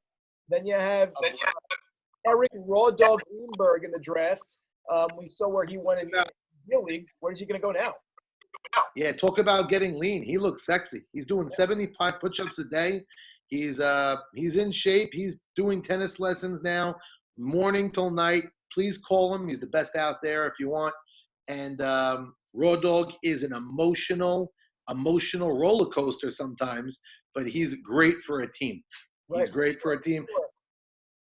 Then you have Eric Raw Dog Greenberg in the draft. We saw where he went in the Real League. Where's he going to go now? Yeah, talk about getting lean. He looks sexy. He's doing 75 push-ups a day. He's in shape. He's doing tennis lessons now, morning till night. Please call him. He's the best out there if you want. And Raw Dog is an emotional roller coaster sometimes, but he's great for a team. He's great for a team.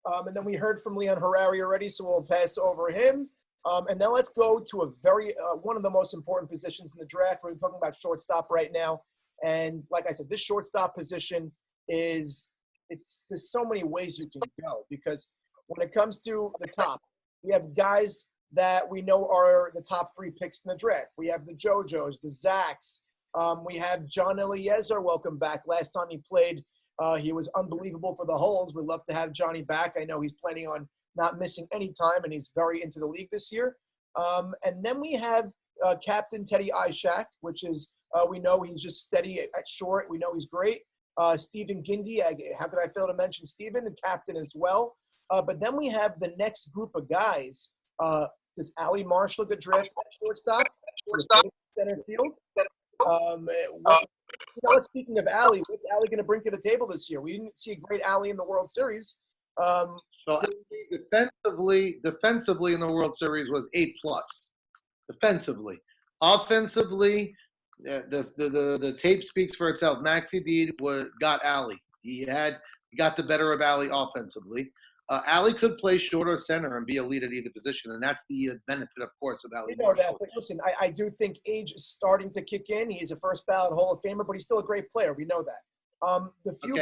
And then we heard from Leon Harari already, so we'll pass over him. And now let's go to a very one of the most important positions in the draft. We're talking about shortstop right now, and like I said, this shortstop position there's so many ways you can go because when it comes to the top, we have guys that we know are the top 3 picks in the draft. We have the JoJos, the Zachs. We have John Eliezer. Welcome back. Last time he played, he was unbelievable for the Hulls. We'd love to have Johnny back. I know he's planning on not missing any time, and he's very into the league this year. And then we have Captain Teddy Ishak, which is we know he's just steady at short. We know he's great. Stephen Gindi, how could I fail to mention Stephen, and captain as well. But then we have the next group of guys. Does Ali Marshall get drafted at shortstop? Center field? Speaking of Ali, what's Ali going to bring to the table this year? We didn't see a great Ali in the World Series. So defensively in the World Series was A+. Defensively. Offensively, the tape speaks for itself. Maxi Deed got Ali. He got the better of Ali offensively. Ali could play short or center and be a lead at either position, and that's the benefit, of course, of Ali. You know that, but listen, I do think age is starting to kick in. He's a first ballot Hall of Famer, but he's still a great player. We know that. The few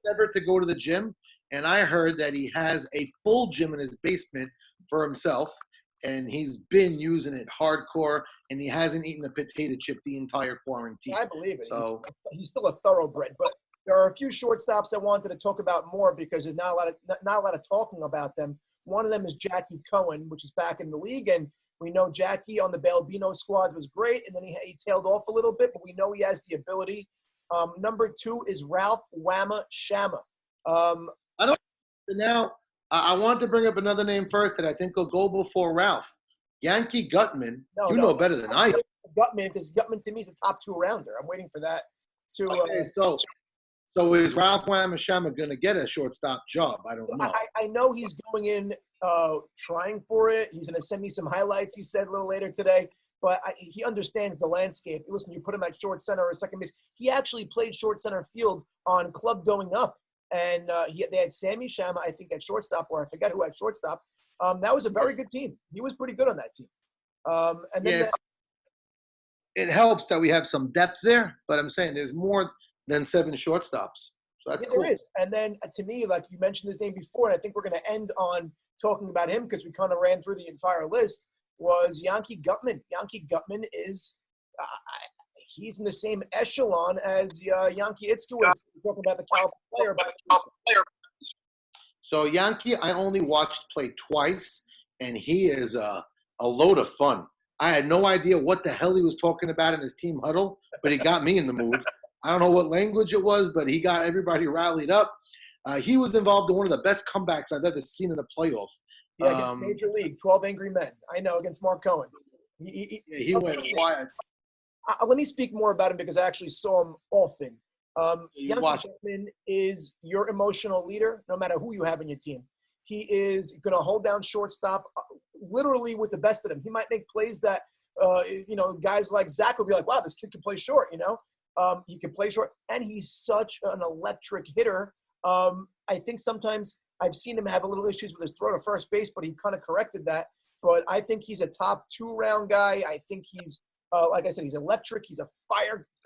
ever to go to the gym, and I heard that he has a full gym in his basement for himself, and he's been using it hardcore, and he hasn't eaten a potato chip the entire quarantine. I believe it. So he's still a thoroughbred, but there are a few shortstops I wanted to talk about more because there's not a lot of talking about them. One of them is Jackie Cohen, which is back in the league, and we know Jackie on the Balbino squad was great, and then he tailed off a little bit, but we know he has the ability. Number 2 is Ralph Whamma Shamma. I want to bring up another name first that I think will go before Ralph. Yankee Gutman. You know better than I do. Gutman, because Gutman to me is a top 2 rounder. I'm waiting for that to. Okay, so is Ralph Whamma Shamma going to get a shortstop job? I don't know. I know he's going in trying for it. He's going to send me some highlights, he said a little later today. But he understands the landscape. Listen, you put him at short center or second base. He actually played short center field on Club Going Up. And they had Sammy Shamma, I think, at shortstop, or I forget who at shortstop. That was a very good team. He was pretty good on that team. And then it helps that we have some depth there, but I'm saying there's more than 7 shortstops. So that's cool. There is. And then to me, like you mentioned his name before, and I think we're going to end on talking about him because we kind of ran through the entire list, was Yankee Gutman. Yankee Gutman is he's in the same echelon as Yankee Itzkowitz. We're talking about the caliber player. So Yankee, I only watched play twice, and he is a load of fun. I had no idea what the hell he was talking about in his team huddle, but he got me in the mood. I don't know what language it was, but he got everybody rallied up. He was involved in one of the best comebacks I've ever seen in a playoff. Yeah, against Major League, 12 Angry Men. I know, against Mark Cohen. He went wild. Let me speak more about him because I actually saw him often. Yankee Gutman is your emotional leader, no matter who you have in your team. He is going to hold down shortstop literally with the best of them. He might make plays that, guys like Zach will be like, wow, this kid can play short, He can play short, and he's such an electric hitter. I think sometimes I've seen him have a little issues with his throw to first base, but he kind of corrected that. But I think he's a top 2-round guy. I think he's, like I said, he's electric. He's a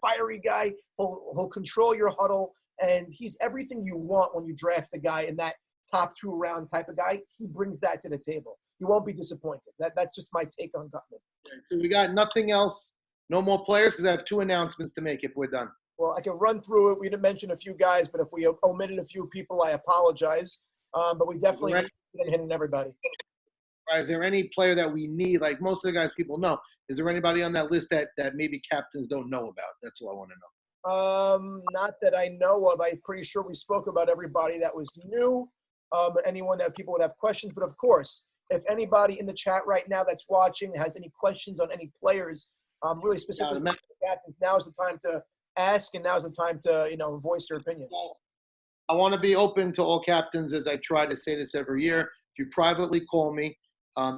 fiery guy. He'll control your huddle, and he's everything you want when you draft a guy in that top 2-round type of guy. He brings that to the table. You won't be disappointed. That's just my take on Gutman. So we got nothing else. No more players because I have 2 announcements to make if we're done. Well, I can run through it. We didn't mention a few guys, but if we omitted a few people, I apologize. But we definitely didn't hit everybody. Is there any player that we need? Like most of the guys people know. Is there anybody on that list that maybe captains don't know about? That's all I want to know. Not that I know of. I'm pretty sure we spoke about everybody that was new. Anyone that people would have questions. But of course, if anybody in the chat right now that's watching has any questions on any players, really specifically captains, now is the time to ask, and now is the time to voice your opinions. I want to be open to all captains, as I try to say this every year. If you privately call me,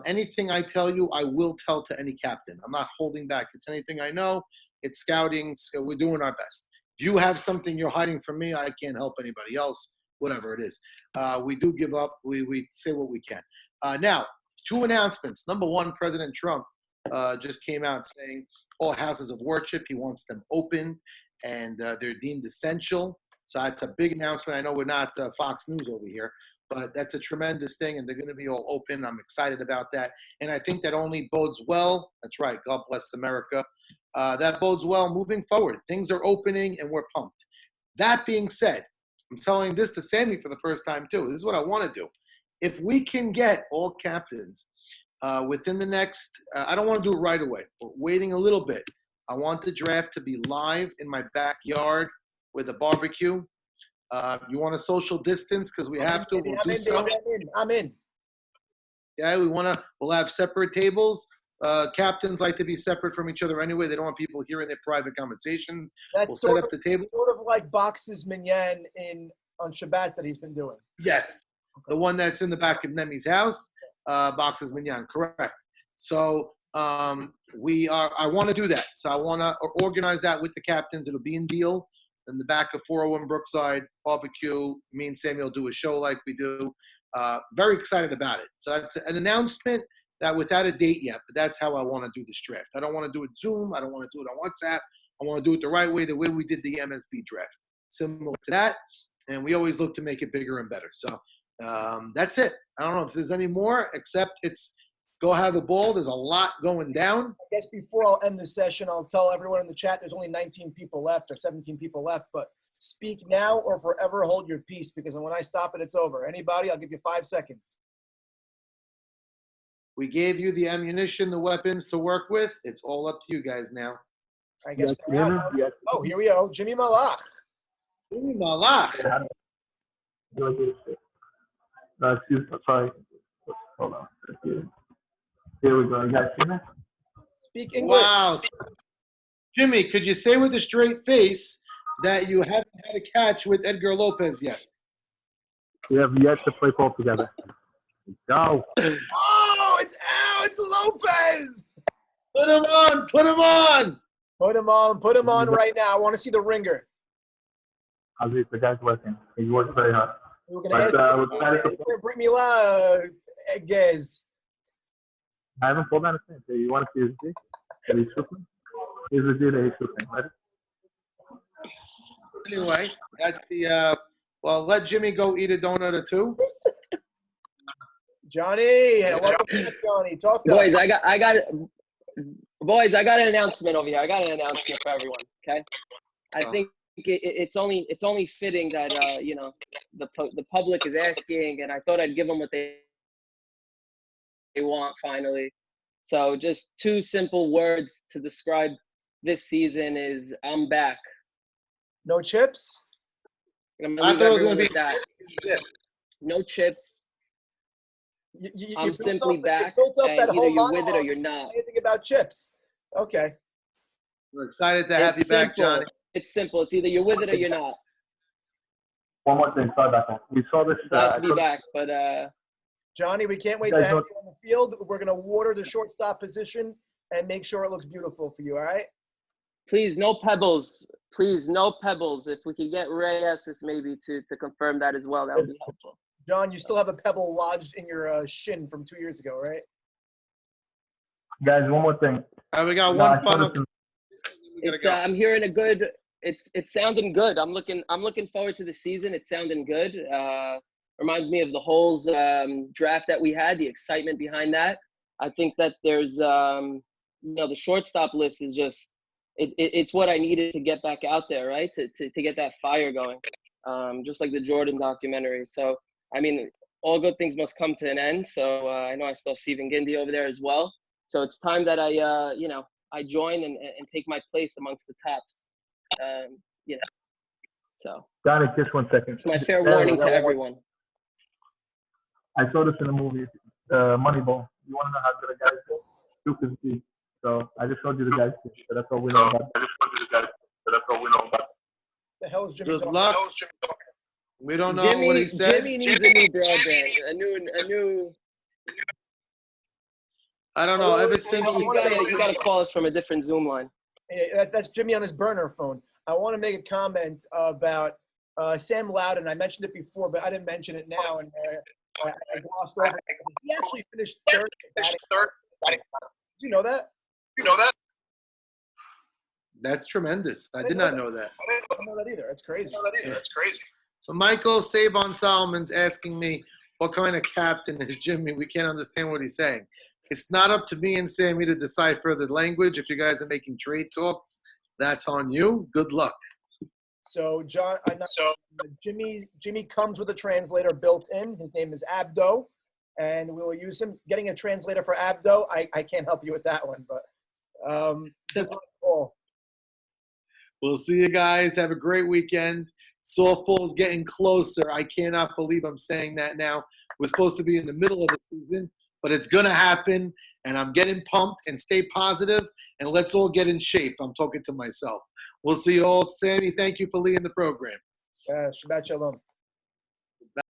anything I tell you, I will tell to any captain. I'm not holding back. It's anything I know. It's scouting. So we're doing our best. If you have something you're hiding from me, I can't help anybody else, whatever it is. We do give up. We say what we can. Now, 2 announcements. Number one, President Trump just came out saying all houses of worship, he wants them open, and they're deemed essential. So that's a big announcement. I know we're not Fox News over here, but that's a tremendous thing, and they're going to be all open. I'm excited about that. And I think that only bodes well. That's right. God bless America. That bodes well moving forward. Things are opening, and we're pumped. That being said, I'm telling this to Sammy for the first time, too. This is what I want to do. If we can get all captains within the next, I don't want to do it right away, but waiting a little bit. I want the draft to be live in my backyard with a barbecue. You want a social distance because we have to. We'll do so. I'm in. Yeah, we'll have separate tables. Captains like to be separate from each other anyway. They don't want people hearing their private conversations. We'll set up the table. Sort of like Box's Minyan on Shabbat that he's been doing. Yes. The one that's in the back of Nemi's house, Box's Minyan, correct. So I want to do that. So I want to organize that with the captains. It'll be in Deal. In the back of 401 Brookside, barbecue. Me and Samuel do a show like we do. Very excited about it. So that's an announcement that without a date yet, but that's how I want to do this draft. I don't want to do it Zoom. I don't want to do it on WhatsApp. I want to do it the right way, the way we did the MSB draft. Similar to that. And we always look to make it bigger and better. So that's it. I don't know if there's any more, except it's go have a ball. There's a lot going down. I guess before I'll end the session, I'll tell everyone in the chat there's only 19 people left or 17 people left, but speak now or forever hold your peace, because when I stop it, it's over. Anybody, I'll give you 5 seconds. We gave you the ammunition, the weapons to work with. It's all up to you guys now. I guess they're out. Oh, here we go. Jimmy Malach. Jimmy Malach. Excuse me, sorry. Hold on. Here we go. You guys see me? Speak English. Wow. Jimmy, could you say with a straight face that you haven't had a catch with Edgar Lopez yet? We have yet to play ball together. Go. Oh, it's out. It's Lopez. Put him on. Put him on. Put him on. Put him on right now. I want to see the ringer. Aziz, the guy's working. He works very hard. We're going to bring me Gez. I haven't pulled down a thing. So you want to see his dick? That he's shooting? Here's the deal that he's shooting. Ready? Anyway, that's the, well, let Jimmy go eat a donut or two. Johnny, welcome back, Johnny. Talk to boys. us. Boys, I got an announcement over here. I got an announcement for everyone. Okay, I think it's only fitting that the public is asking, and I thought I'd give them what they want finally. So just 2 simple words to describe this season is I'm back. No chips? I'm gonna leave everyone with that. No chips. I'm simply back, and either you're with it or you're not. Anything about chips? Okay. We're excited to have you back, Johnny. It's simple. It's either you're with it or you're not. One more thing. Sorry about that. We saw this. Glad to be back, but Johnny, we can't wait to have you on the field. We're going to water the shortstop position and make sure it looks beautiful for you, all right? Please, no pebbles. Please, no pebbles. If we could get Ray Esses maybe to confirm that as well, that would be helpful. John, you still have a pebble lodged in your shin from 2 years ago, right? Guys, one more thing. We got one final. I'm hearing a good. It's sounding good. I'm looking forward to the season. It's sounding good. Reminds me of the Holes draft that we had. The excitement behind that. I think that there's the shortstop list is just it's what I needed to get back out there, right? To get that fire going, just like the Jordan documentary. So I mean, all good things must come to an end. So I know I still see Stephen Gindi over there as well. So it's time that I join and take my place amongst the tops. So. Johnny, just 1 second. It's my fair warning to everyone. I saw this in the movie, Moneyball. You want to know how good a guy is? You can see. So I just showed you the guys. So that's all we know about. The hell is Jimmy Good talking? luck. We don't know what he said. Jimmy needs a new broadband, a new. I don't know. Ever since you got to call us from a different Zoom line. Yeah, that's Jimmy on his burner phone. I want to make a comment about Sam Loudon. I mentioned it before, but I didn't mention it now. And I glossed over. He actually finished third. Did you know that? That's tremendous. I did not know that. I didn't know that either. That's crazy. Yeah. So Michael Sabon Solomon's asking me what kind of captain is Jimmy. We can't understand what he's saying. It's not up to me and Sammy to decipher the language. If you guys are making trade talks, that's on you. Good luck. So John, Jimmy comes with a translator built in. His name is Abdo, and we will use him. Getting a translator for Abdo, I can't help you with that one, but that's all. We'll see you guys. Have a great weekend. Softball is getting closer. I cannot believe I'm saying that now. We're supposed to be in the middle of the season, but it's going to happen, and I'm getting pumped. And stay positive, and let's all get in shape. I'm talking to myself. We'll see you all. Sammy, thank you for leading the program. Shabbat shalom.